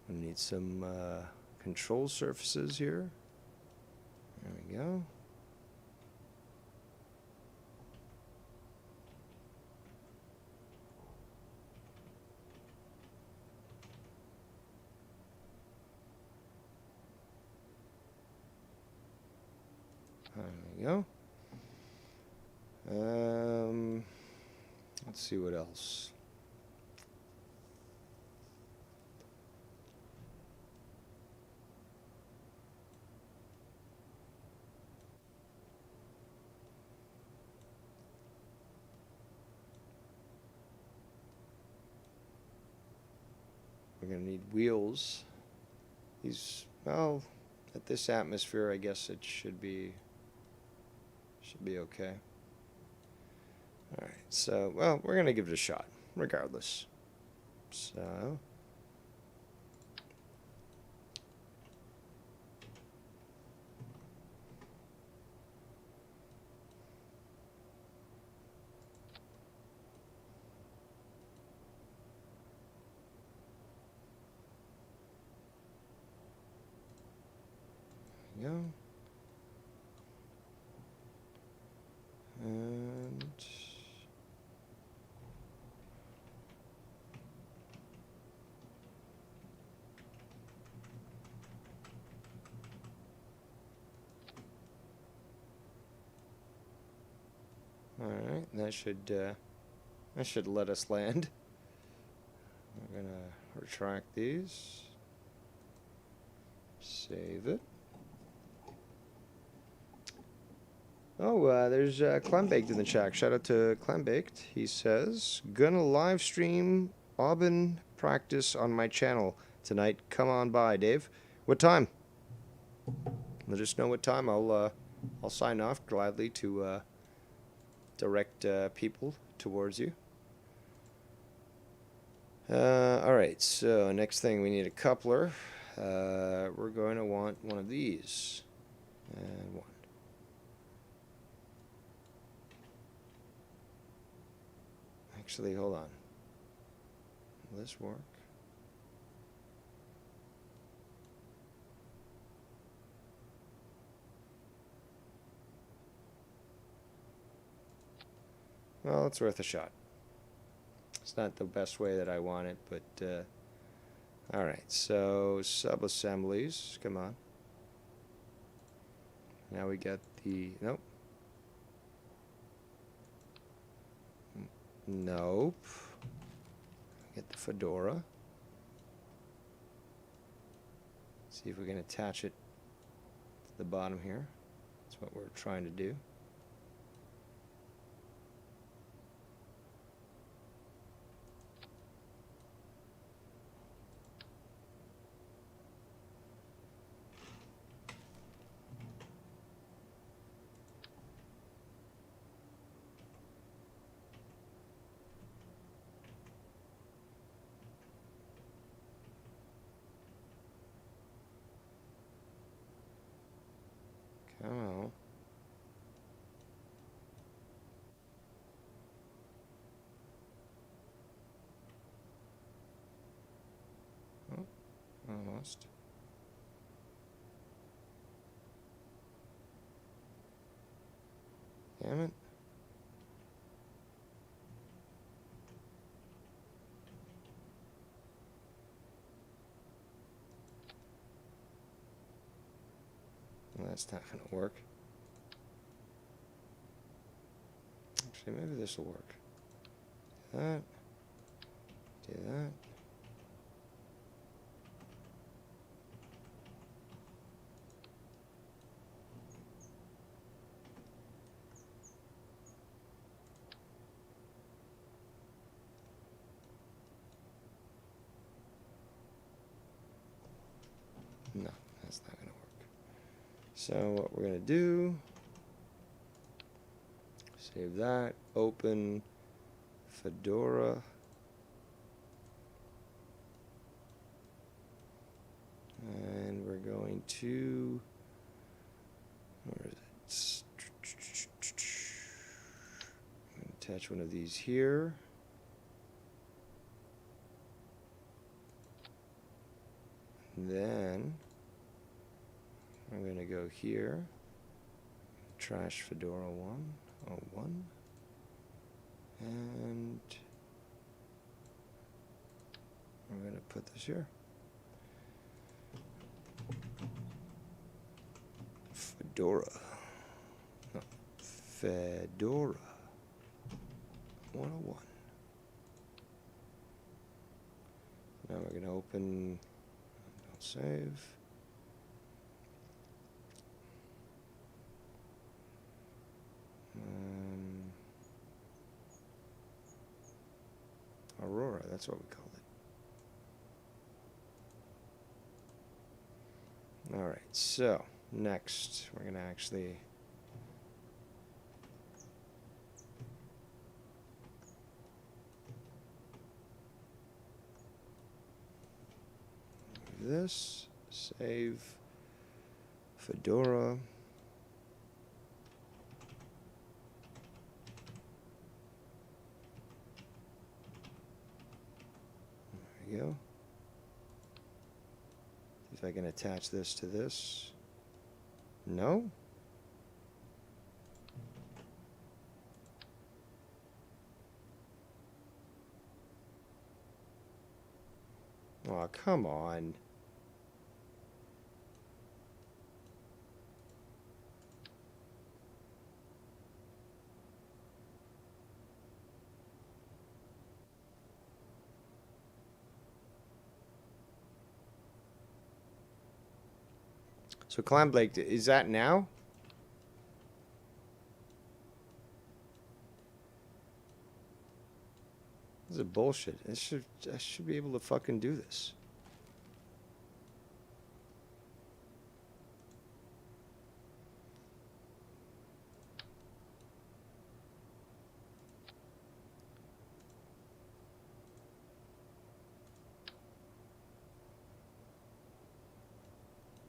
We need some control surfaces here. There we go. There we go. Let's see what else. We're going to need wheels. These, well, at this atmosphere, I guess it should be okay. All right, so, well, we're going to give it a shot, regardless. So, there we go. And That should let us land. We're gonna retract these. Save it. Oh, there's Clambaked in the chat. Shout out to Clambaked. He says, gonna live stream Aubin practice on my channel tonight. Come on by, Dave. What time? Let us know what time. I'll sign off gladly to direct people towards you. Alright, so next thing we need a coupler. We're going to want one of these. And one. Actually, hold on. Will this work? Well, it's worth a shot. It's not the best way that I want it, but alright, so sub-assemblies, come on. Now we get the, nope. Nope. Get the fedora. See if we can attach it to the bottom here. That's what we're trying to do. Come on. Oh, almost. Damn it. Well, that's not going to work. Actually, maybe this will work. Do that. Do that. No, that's not going to work. So what we're going to do, save that, open Fedora. And we're going to, where is it? Attach one of these here. Then I'm going to go here, trash Fedora 101, and I'm going to put this here. Fedora. No, Fedora 101. Now we're going to open, don't save. Aurora, that's what we called it. Alright, so next we're going to actually do this, save Fedora. Go. See if I can attach this to this. No? Oh, come on. So Clan Blake, is that now? This is bullshit. I should be able to fucking do this.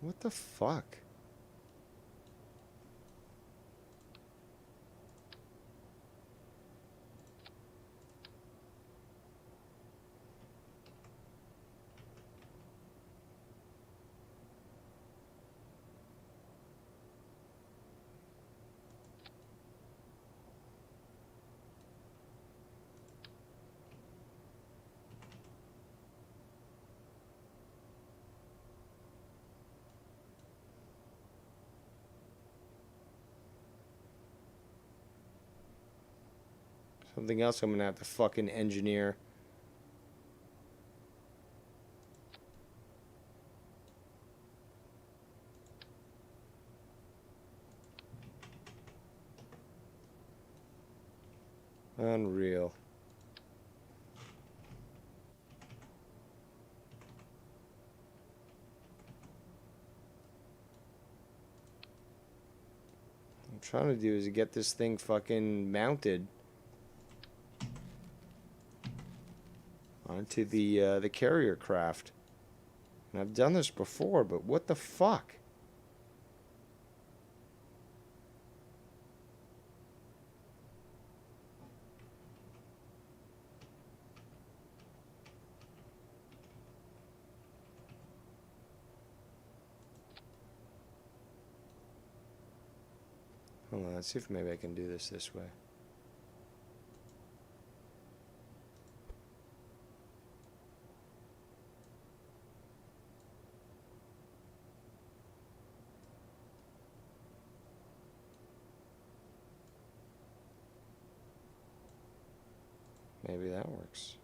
What the fuck? Something else I'm gonna have to fucking engineer. Unreal. What I'm trying to do is get this thing fucking mounted onto the carrier craft. And I've done this before, but what the fuck? Hold on, let's see if maybe I can do this way. Maybe that works.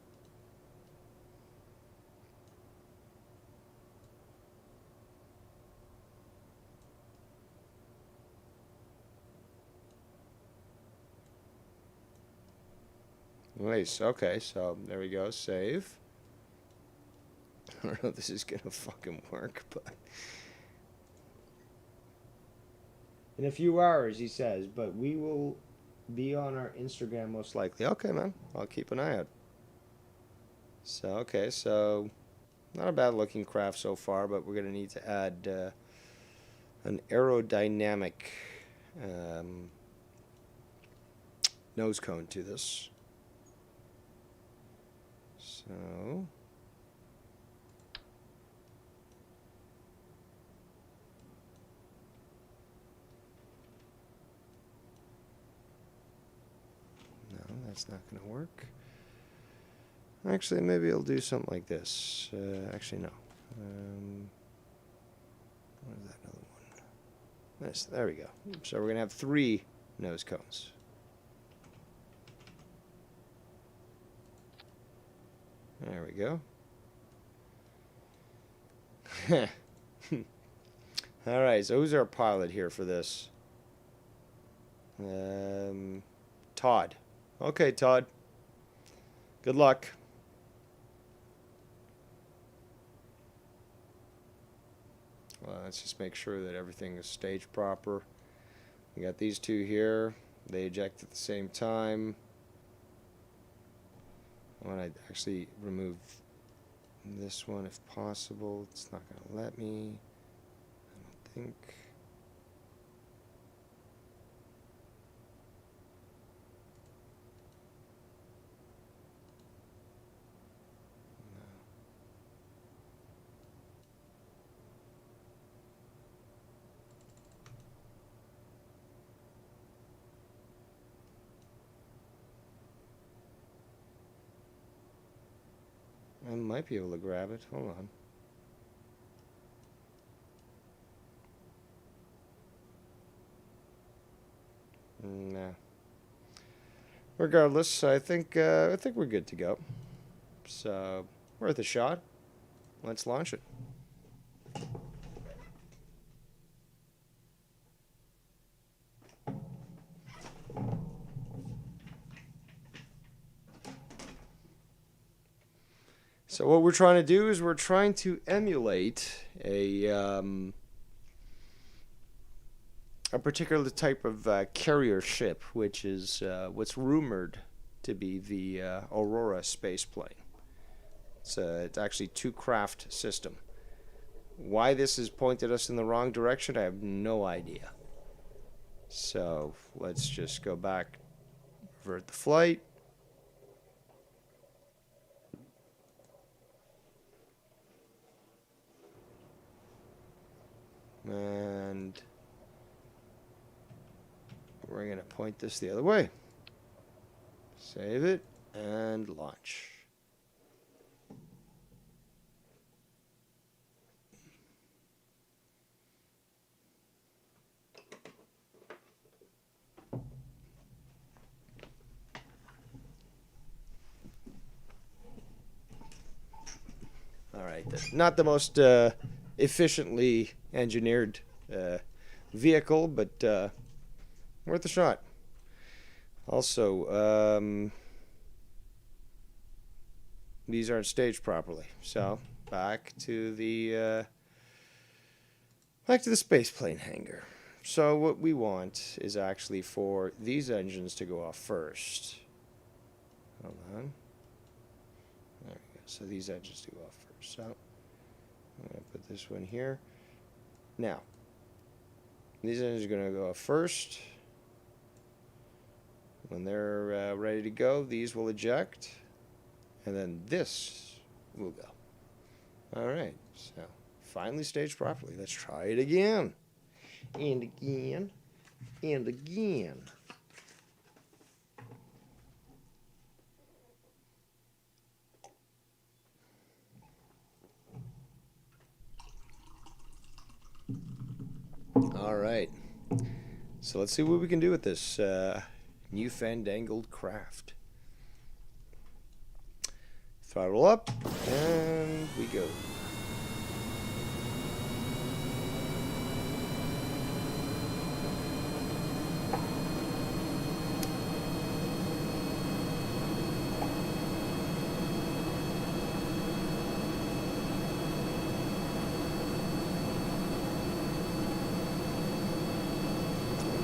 Nice. Okay, so there we go. Save. I don't know if this is gonna fucking work, but in a few hours, he says. But we will be on our Instagram most likely. Okay, man. I'll keep an eye out. So okay, so not a bad looking craft so far, but we're gonna need to add an aerodynamic nose cone to this. So no, that's not going to work. Actually, maybe I'll do something like this. Actually, no. What is that other one? This. There we go. So we're going to have 3 nose cones. There we go. Alright, so who's our pilot here for this? Todd. Okay, Todd. Good luck. Well, let's just make sure that everything is staged proper. We got these 2 here. They eject at the same time. I want to actually remove this one if possible. It's not going to let me. I don't think. I might be able to grab it. Hold on. Nah. Regardless, I think we're good to go. So, worth a shot. Let's launch it. So what we're trying to do is we're trying to emulate a particular type of carrier ship, which is what's rumored to be the Aurora space plane. It's actually two-craft system. Why this has pointed us in the wrong direction, I have no idea. So let's just go back, revert the flight. And we're going to point this the other way. Save it and launch. All right, not the most efficiently engineered vehicle, but worth a shot. Also, these aren't staged properly, so back to the space plane hangar. So what we want is actually for these engines to go off first. Hold on. There we go. So these engines to go off first. So I'm going to put this one here. Now, these engines are going to go off first. When they're ready to go, these will eject. And then this will go. All right. So finally staged properly. Let's try it again. And again. And again. All right. So let's see what we can do with this new fandangled craft. Throttle up, and we go.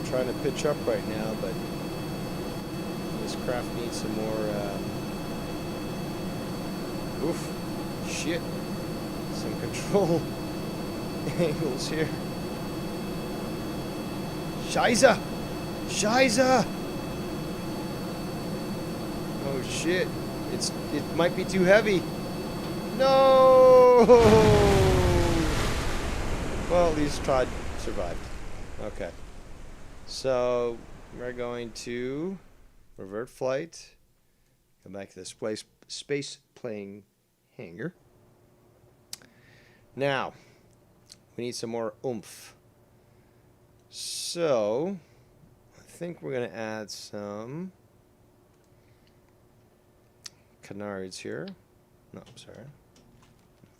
Trying to pitch up right now, but this craft needs some more some control angles here. Scheiße! Scheiße! Oh shit, it might be too heavy. No! Well, at least Todd survived. Okay. So we're going to revert flight, come back to the space plane hangar. Now, we need some more oomph. So I think we're going to add some canards here. No, I'm sorry.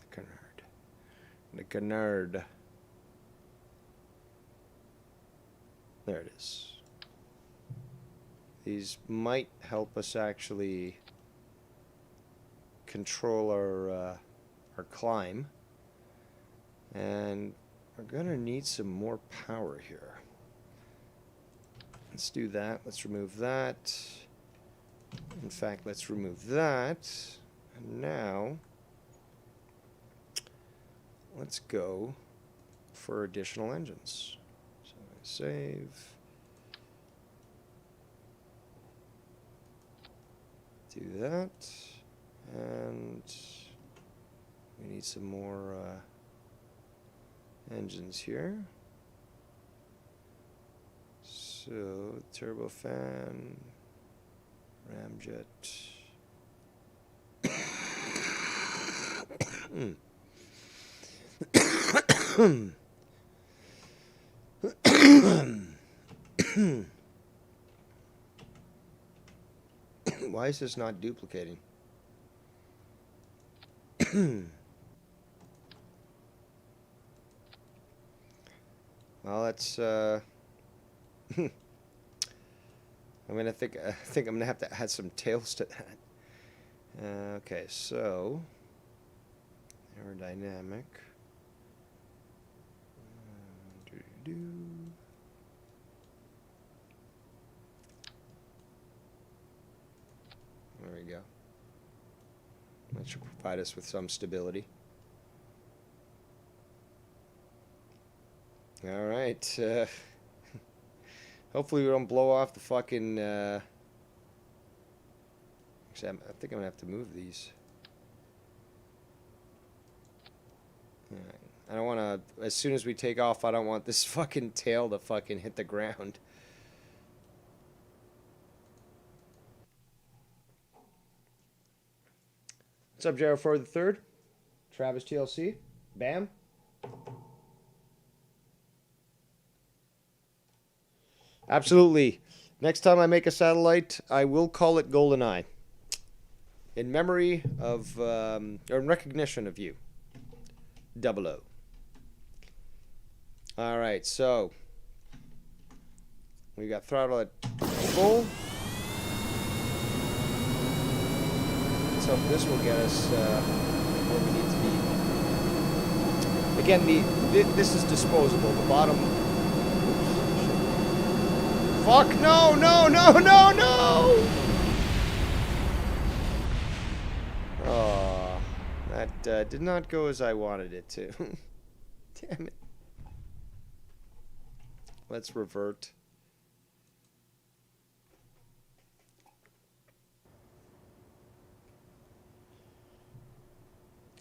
The canard. The canard. There it is. These might help us actually control our climb. And we're going to need some more power here. Let's do that. Let's remove that. In fact, let's remove that. And now, let's go for additional engines. Save. Do that. And we need some more engines here. So, turbofan, ramjet. Why is this not duplicating? Well, that's I mean, I think I'm gonna have to add some tails to that. Okay, so Aerodynamic. There we go. That should provide us with some stability. All right. Hopefully we don't blow off the fucking... Actually, I think I'm going to have to move these. All right. I don't want to... As soon as we take off, I don't want this fucking tail to fucking hit the ground. What's up, Jared Ford III? Travis TLC? Bam? Absolutely. Next time I make a satellite, I will call it GoldenEye. In memory of, or in recognition of you. 00. Alright, so. We got throttle at full. Let's hope this will get us where we need to be. Again, this is disposable. The bottom... Fuck, no, no, no, no, no! Oh, that did not go as I wanted it to. Damn it. Let's revert.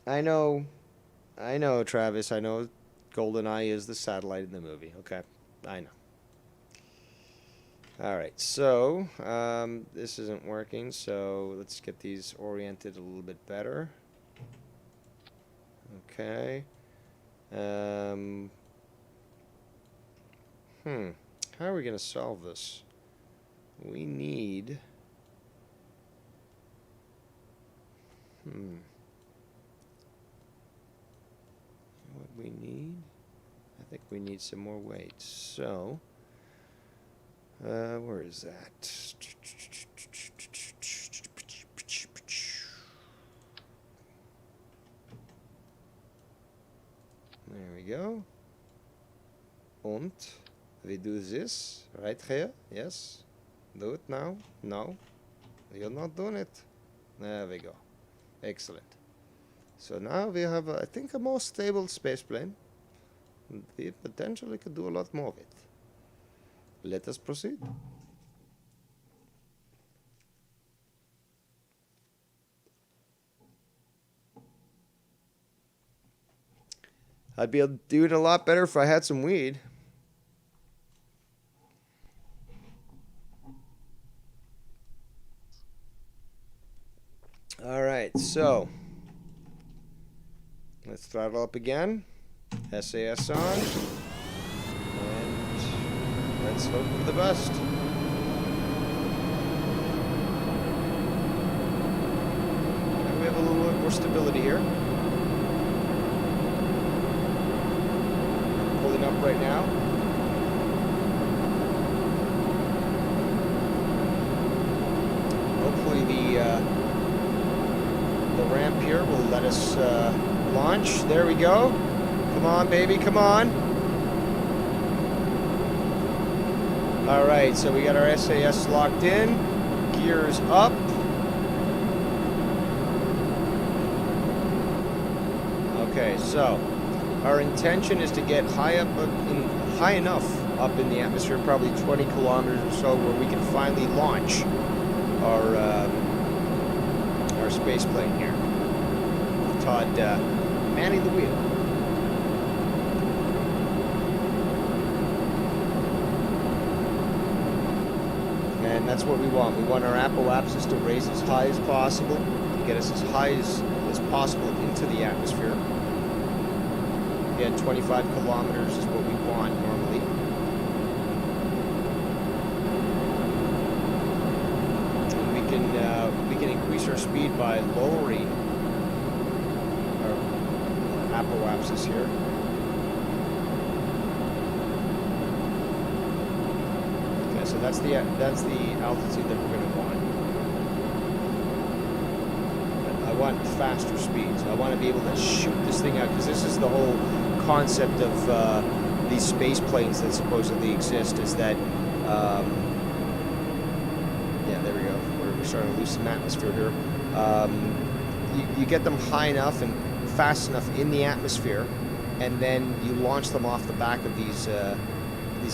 I know, Travis, I know GoldenEye is the satellite in the movie. Okay, I know. Alright, so, this isn't working, so let's get these oriented a little bit better. Okay. How are we going to solve this? We need... What we need? I think we need some more weight, so... where is that? There we go. And we do this right here. Yes. Do it now. No. You're not doing it. There we go. Excellent. So now we have, I think, a more stable space plane. We potentially could do a lot more of it. Let us proceed. I'd be able to do it a lot better if I had some weed. All right, so let's throttle up again. SAS on. Let's hope for the best. And we have a little bit more stability here. Pulling up right now. Hopefully the ramp here will let us launch. There we go. Come on, baby, come on. Alright, so we got our SAS locked in. Gears up. Okay, so our intention is to get high enough up in the atmosphere, probably 20 kilometers or so, where we can finally launch our space plane here. Todd manning the wheel. And that's what we want. We want our apoapsis to raise as high as possible, to get us as high as possible into the atmosphere. Again, 25 kilometers is what we want normally. And we can increase our speed by lowering our apoapsis here. So that's the altitude that we're going to want. But I want faster speeds. I want to be able to shoot this thing out, because this is the whole concept of these space planes that supposedly exist, is that, yeah, there we go. We're starting to lose some atmosphere here. You get them high enough and fast enough in the atmosphere, and then you launch them off the back of these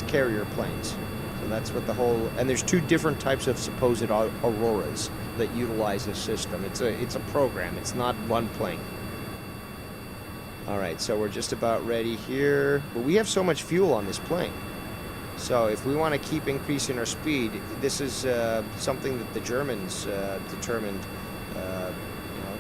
carrier planes. So that's what the whole, and there's two different types of supposed auroras that utilize this system. It's a program. It's not one plane. All right, so we're just about ready here. But we have so much fuel on this plane. So if we want to keep increasing our speed, this is something that the Germans determined,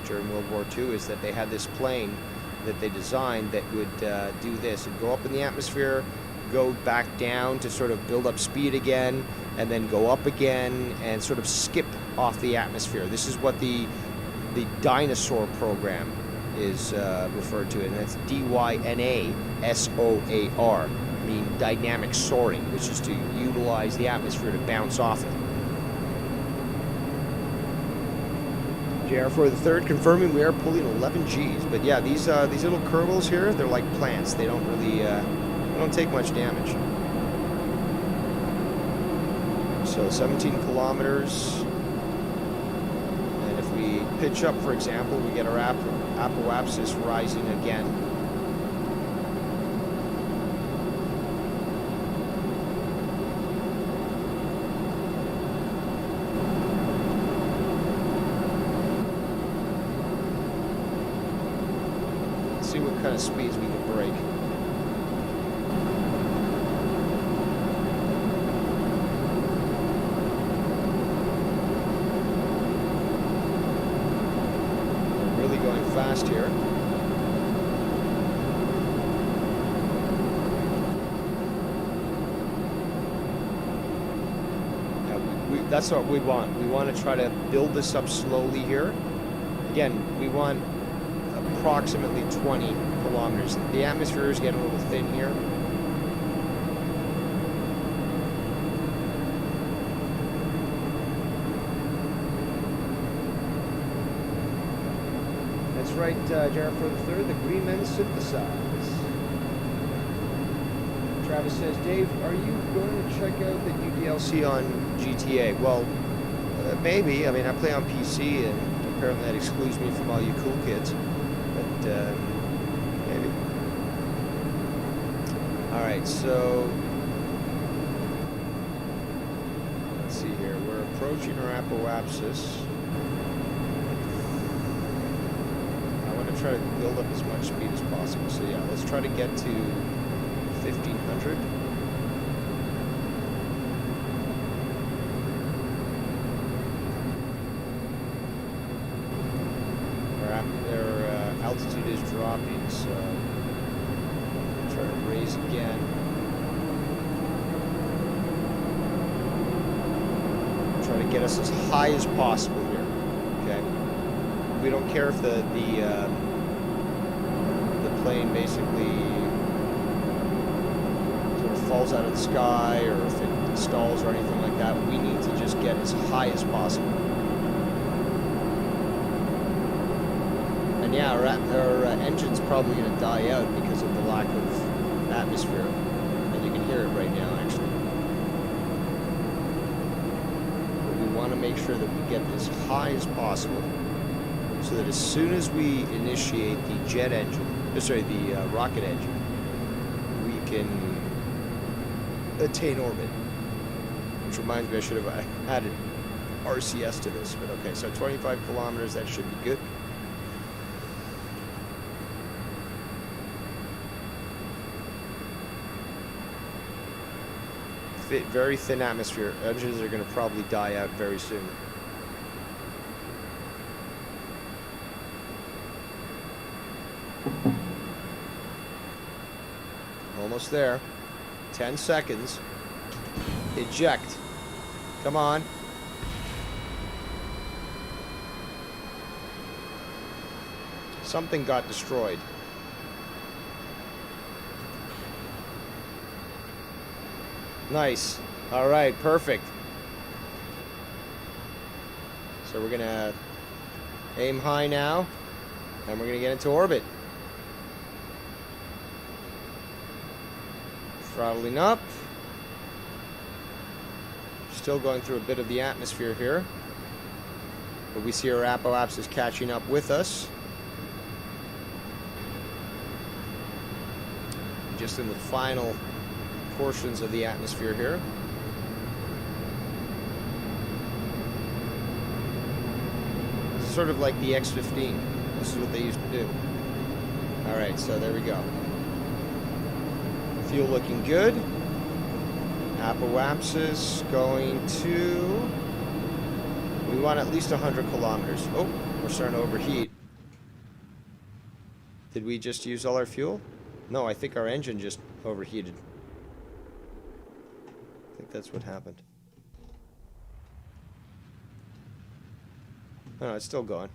during World War II, is that they had this plane that they designed that would do this. It'd go up in the atmosphere, go back down to sort of build up speed again, and then go up again and sort of skip off the atmosphere. This is what the dinosaur program is referred to, and that's DYNASOAR, mean dynamic soaring, which is to utilize the atmosphere to bounce off it. JR for the third, confirming we are pulling 11 Gs. But yeah, these little Kerbals here, they're like plants. They don't really, they don't take much damage. So 17 kilometers. And if we pitch up, for example, we get our apoapsis rising again. See what kind of speeds we can break. We're really going fast here. Now that's what we want. We want to try to build this up slowly here. Again, we want approximately 20 kilometers. The atmosphere is getting a little thin here. That's right, Jared for the third, the green men synthesize. Travis says, Dave, are you going to check out the new DLC on GTA? Well, maybe. I mean, I play on PC, and apparently that excludes me from all you cool kids. Maybe. Alright, so let's see here. We're approaching our apoapsis. I want to try to build up as much speed as possible. So yeah, let's try to get to 1500. Altitude is dropping, so try to raise again. Try to get us as high as possible here. Okay. We don't care if the plane basically sort of falls out of the sky, or if it stalls or anything like that. We need to just get as high as possible. And yeah, our engine's probably going to die out because of the lack of atmosphere. And you can hear it right now, actually. But we want to make sure that we get as high as possible, so that as soon as we initiate the jet engine, the rocket engine, we can attain orbit. Which reminds me, I should have added RCS to this. But okay, so 25 kilometers, that should be good. Very thin atmosphere. Engines are going to probably die out very soon. Almost there. 10 seconds. Eject. Come on. Something got destroyed. Nice. All right, perfect. So we're gonna Aim high now. And we're going to get into orbit. Throttling up. Still going through a bit of the atmosphere here. But we see our apoapsis catching up with us. Just in the final portions of the atmosphere here. It's sort of like the X-15. This is what they used to do. Alright, so there we go. Fuel looking good. Apoapsis going to... We want at least 100 kilometers. Oh, we're starting to overheat. Did we just use all our fuel? No, I think our engine just overheated. I think that's what happened. Oh, it's still going.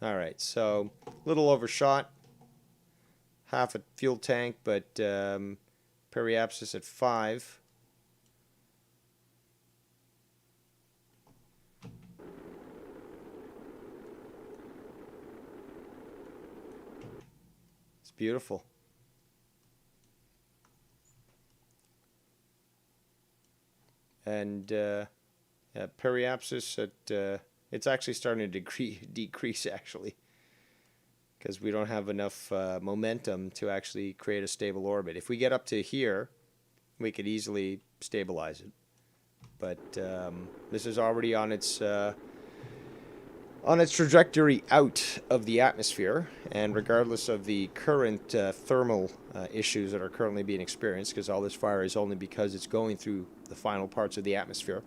Alright, so a little overshot. Half a fuel tank, but periapsis at 5. It's beautiful. And periapsis at it's actually starting to decrease actually, because we don't have enough momentum to actually create a stable orbit. If we get up to here, we could easily stabilize it. But this is already on its trajectory out of the atmosphere, and regardless of the current thermal issues that are currently being experienced, because all this fire is only because it's going through the final parts of the atmosphere,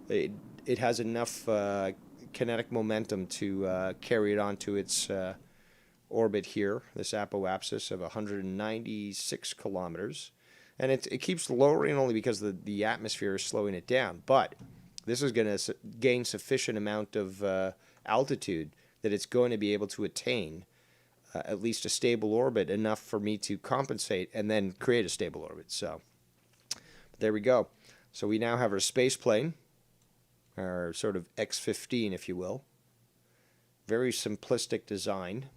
it has enough kinetic momentum to carry it onto its orbit here, this apoapsis of 196 kilometers. And it keeps lowering only because the atmosphere is slowing it down. But this is going to gain sufficient amount of altitude that it's going to be able to attain at least a stable orbit, enough for me to compensate and then create a stable orbit. So there we go. So we now have our space plane, our sort of X-15, if you will. Very simplistic design,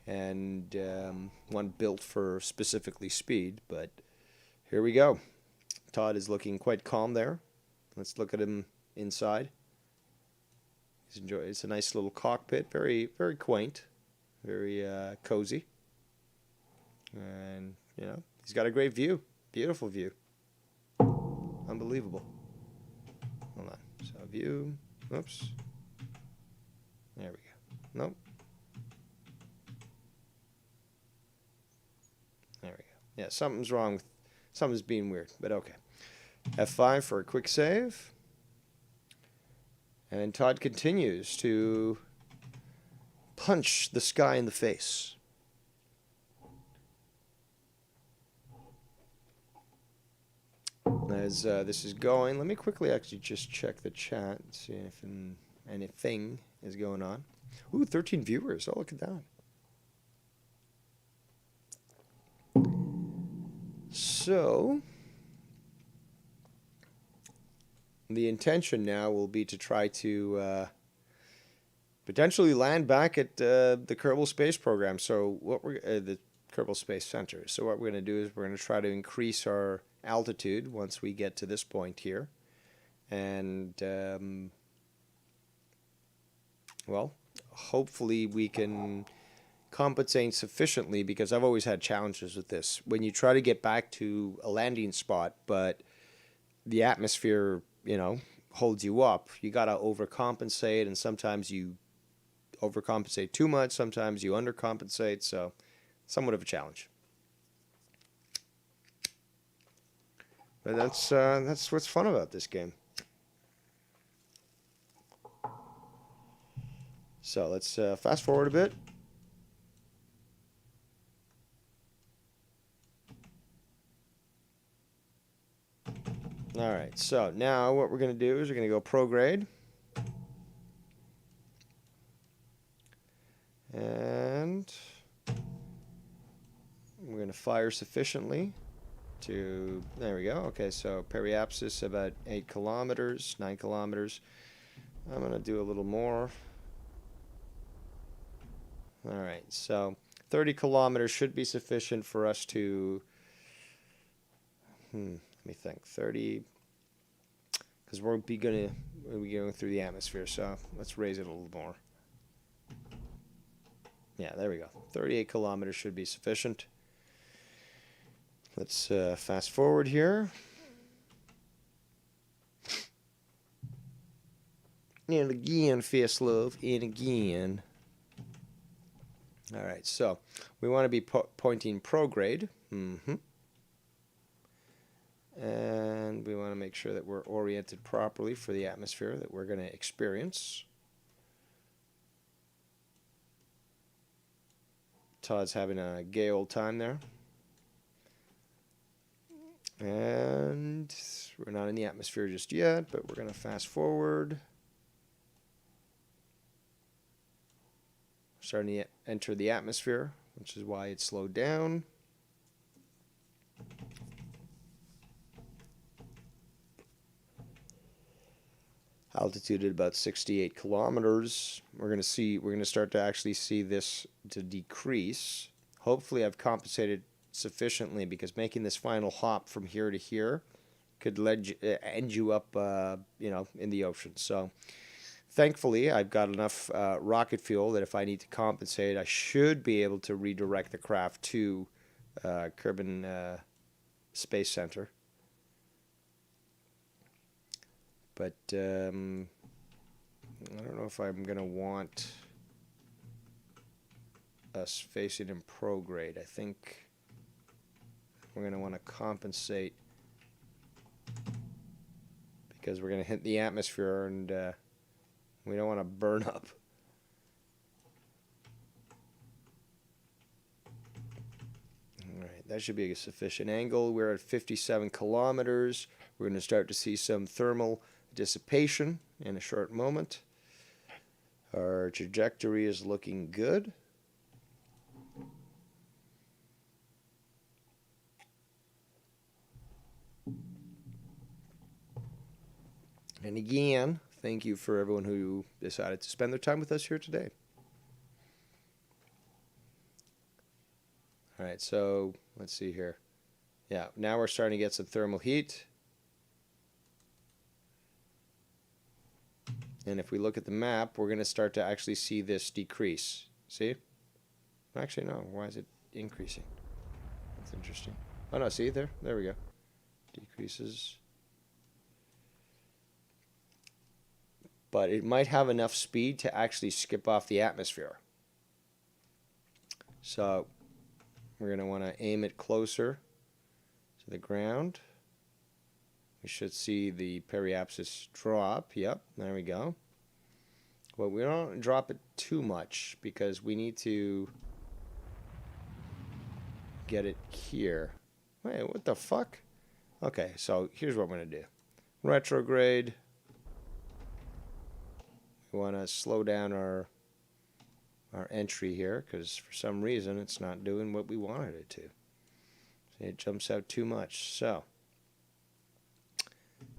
and one built for specifically speed. But here we go. Todd is looking quite calm there. Let's look at him inside. It's a nice little cockpit, very, very quaint, very cozy, and you know, he's got a great view, beautiful view, unbelievable. Hold on, so view, oops, there we go. Nope, there we go. Yeah, something's wrong with, something's being weird, but okay. F5 for a quick save. And Todd continues to punch the sky in the face. As this is going, let me quickly actually just check the chat and see if anything is going on. Ooh, 13 viewers. Oh, look at that. So the intention now will be to try to potentially land back at the Kerbal Space Program. So what we're the Kerbal Space Center. So what we're going to do is we're going to try to increase our altitude once we get to this point here, and well, hopefully we can compensate sufficiently, because I've always had challenges with this. When you try to get back to a landing spot, but the atmosphere, you know, holds you up, you got to overcompensate, and sometimes you overcompensate too much, sometimes you undercompensate, so somewhat of a challenge. But that's what's fun about this game. So let's fast forward a bit. Alright, so now what we're going to do is we're going to go prograde. And we're going to fire sufficiently to, there we go. Okay, so periapsis about 8 kilometers, 9 kilometers. I'm going to do a little more. All right, so 30 kilometers should be sufficient for us to, let me think, 30, because we'll be going through the atmosphere, so let's raise it a little more. Yeah, there we go. 38 kilometers should be sufficient. Let's fast forward here. And again, fast love, and again. All right, so we want to be pointing prograde. And we want to make sure that we're oriented properly for the atmosphere that we're going to experience. Todd's having a gay old time there. And we're not in the atmosphere just yet, but we're going to fast forward. Starting to enter the atmosphere, which is why it slowed down. Altitude at about 68 kilometers. We're going to start to actually see this to decrease. Hopefully I've compensated sufficiently, because making this final hop from here to here could end you up, in the ocean. So thankfully, I've got enough rocket fuel that if I need to compensate, I should be able to redirect the craft to Kerbin Space Center. But I don't know if I'm going to want us facing in prograde. I think we're going to want to compensate, because we're going to hit the atmosphere, and we don't want to burn up. All right, that should be a sufficient angle. We're at 57 kilometers. We're going to start to see some thermal dissipation in a short moment. Our trajectory is looking good. And again, thank you for everyone who decided to spend their time with us here today. All right, so let's see here. Yeah, now we're starting to get some thermal heat. And if we look at the map, we're going to start to actually see this decrease. See? Actually, no. Why is it increasing? That's interesting. Oh, no, see? There we go. Decreases. But it might have enough speed to actually skip off the atmosphere. So we're going to want to aim it closer to the ground. We should see the periapsis drop. Yep, there we go. But we don't drop it too much, because we need to get it here. Wait, what the fuck? Okay, so here's what I'm going to do. Retrograde. We want to slow down our entry here, because for some reason it's not doing what we wanted it to. See, it jumps out too much. So,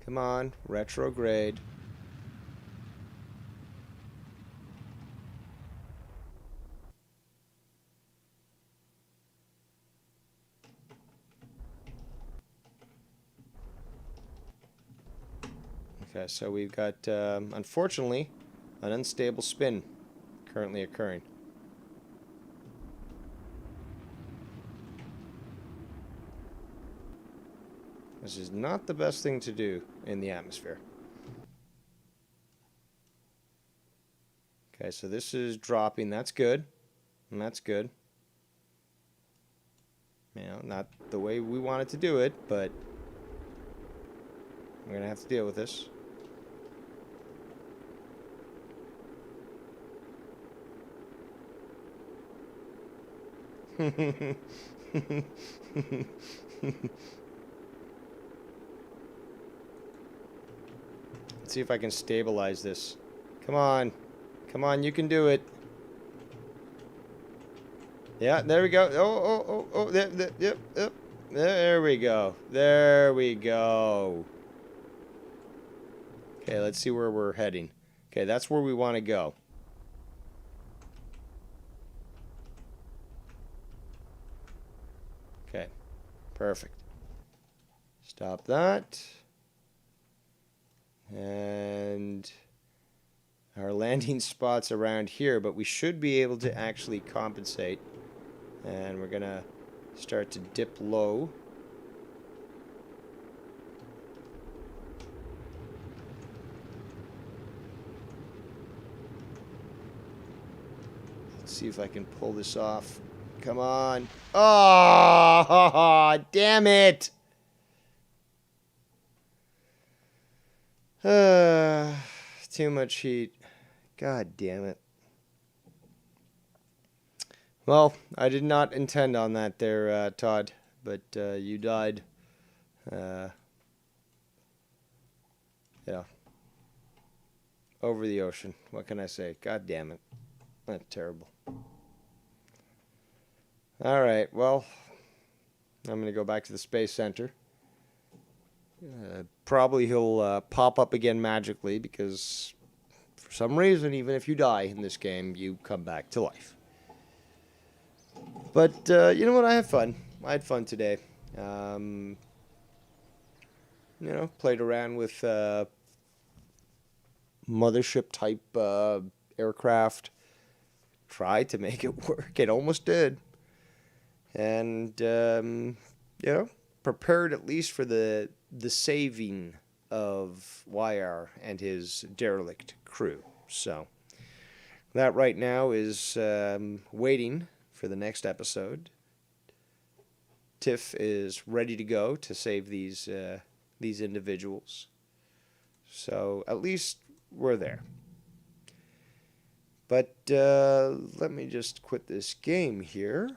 come on, retrograde. Okay, so we've got, unfortunately, an unstable spin currently occurring. This is not the best thing to do in the atmosphere. Okay, so this is dropping. That's good. And that's good. You know, not the way we wanted to do it, but we're going to have to deal with this. Let's see if I can stabilize this. Come on. Come on, you can do it. Yeah, there we go. Oh, yep. There we go. There we go. Okay, let's see where we're heading. Okay, that's where we want to go. Okay, perfect. Stop that. And our landing spot's around here, but we should be able to actually compensate. And we're going to start to dip low. Let's see if I can pull this off. Come on. Oh, damn it. Too much heat. God damn it. Well, I did not intend on that there, Todd, but you died. Yeah. Over the ocean. What can I say? God damn it. That's terrible. Alright, well, I'm going to go back to the Space Center. Probably he'll pop up again magically because for some reason, even if you die in this game, you come back to life. But you know what? I had fun. I had fun today. You know, played around with mothership type aircraft. Tried to make it work. It almost did. And you know, prepared at least for the saving of YR and his derelict crew. So that right now is waiting for the next episode. Tiff is ready to go to save these individuals. So at least we're there. But let me just quit this game here.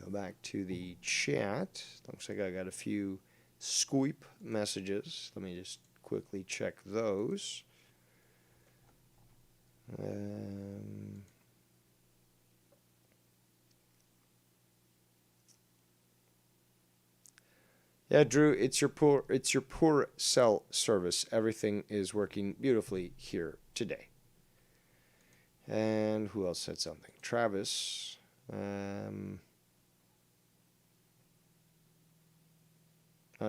Go back to the chat. Looks like I got a few Skype messages. Let me just quickly check those. Yeah, Drew, it's your poor cell service. Everything is working beautifully here today. And who else said something? Travis.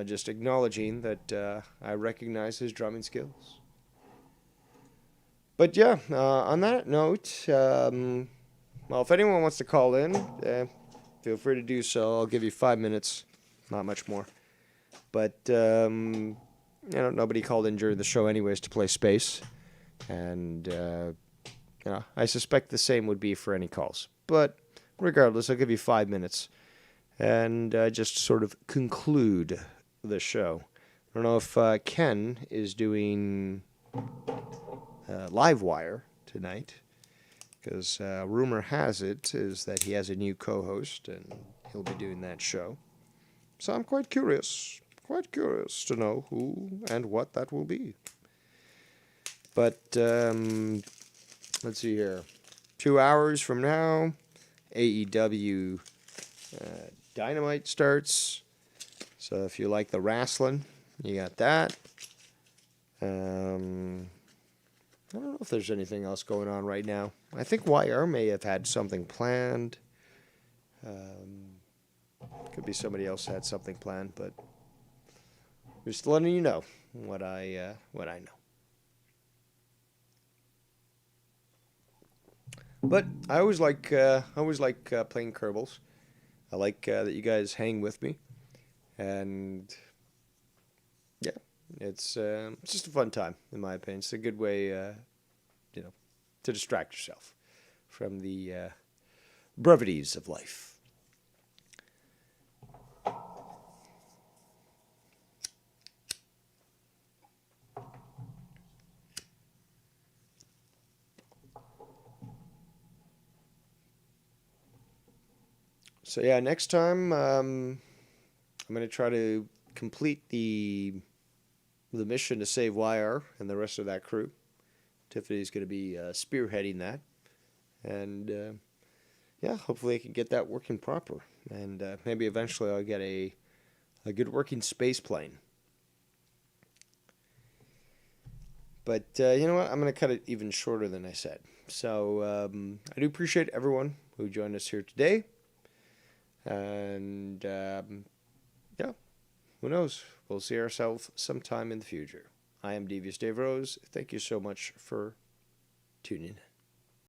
Just acknowledging that I recognize his drumming skills. But yeah, on that note, well, if anyone wants to call in, feel free to do so. I'll give you 5 minutes, not much more. But you know, nobody called in during the show anyways to play Space, and you know, I suspect the same would be for any calls. But regardless, I'll give you 5 minutes, and just sort of conclude the show. I don't know if Ken is doing Livewire tonight, because rumor has it is that he has a new co-host, and he'll be doing that show. So I'm quite curious to know who and what that will be. But let's see here. 2 hours from now, AEW Dynamite starts. So if you like the wrestling, you got that. I don't know if there's anything else going on right now. I think YR may have had something planned. Could be somebody else had something planned, but just letting you know what I know. But I always like playing Kerbals. I like that you guys hang with me, and yeah, it's just a fun time in my opinion. It's a good way, you know, to distract yourself from the brevities of life. So yeah, next time I'm going to try to complete the mission to save YR and the rest of that crew. Tiffany's going to be spearheading that, and yeah, hopefully I can get that working proper, and maybe eventually I'll get a good working space plane. But you know what? I'm going to cut it even shorter than I said. So I do appreciate everyone who joined us here today. And yeah, who knows? We'll see ourselves sometime in the future. I am Devious Dave Rose. Thank you so much for tuning in.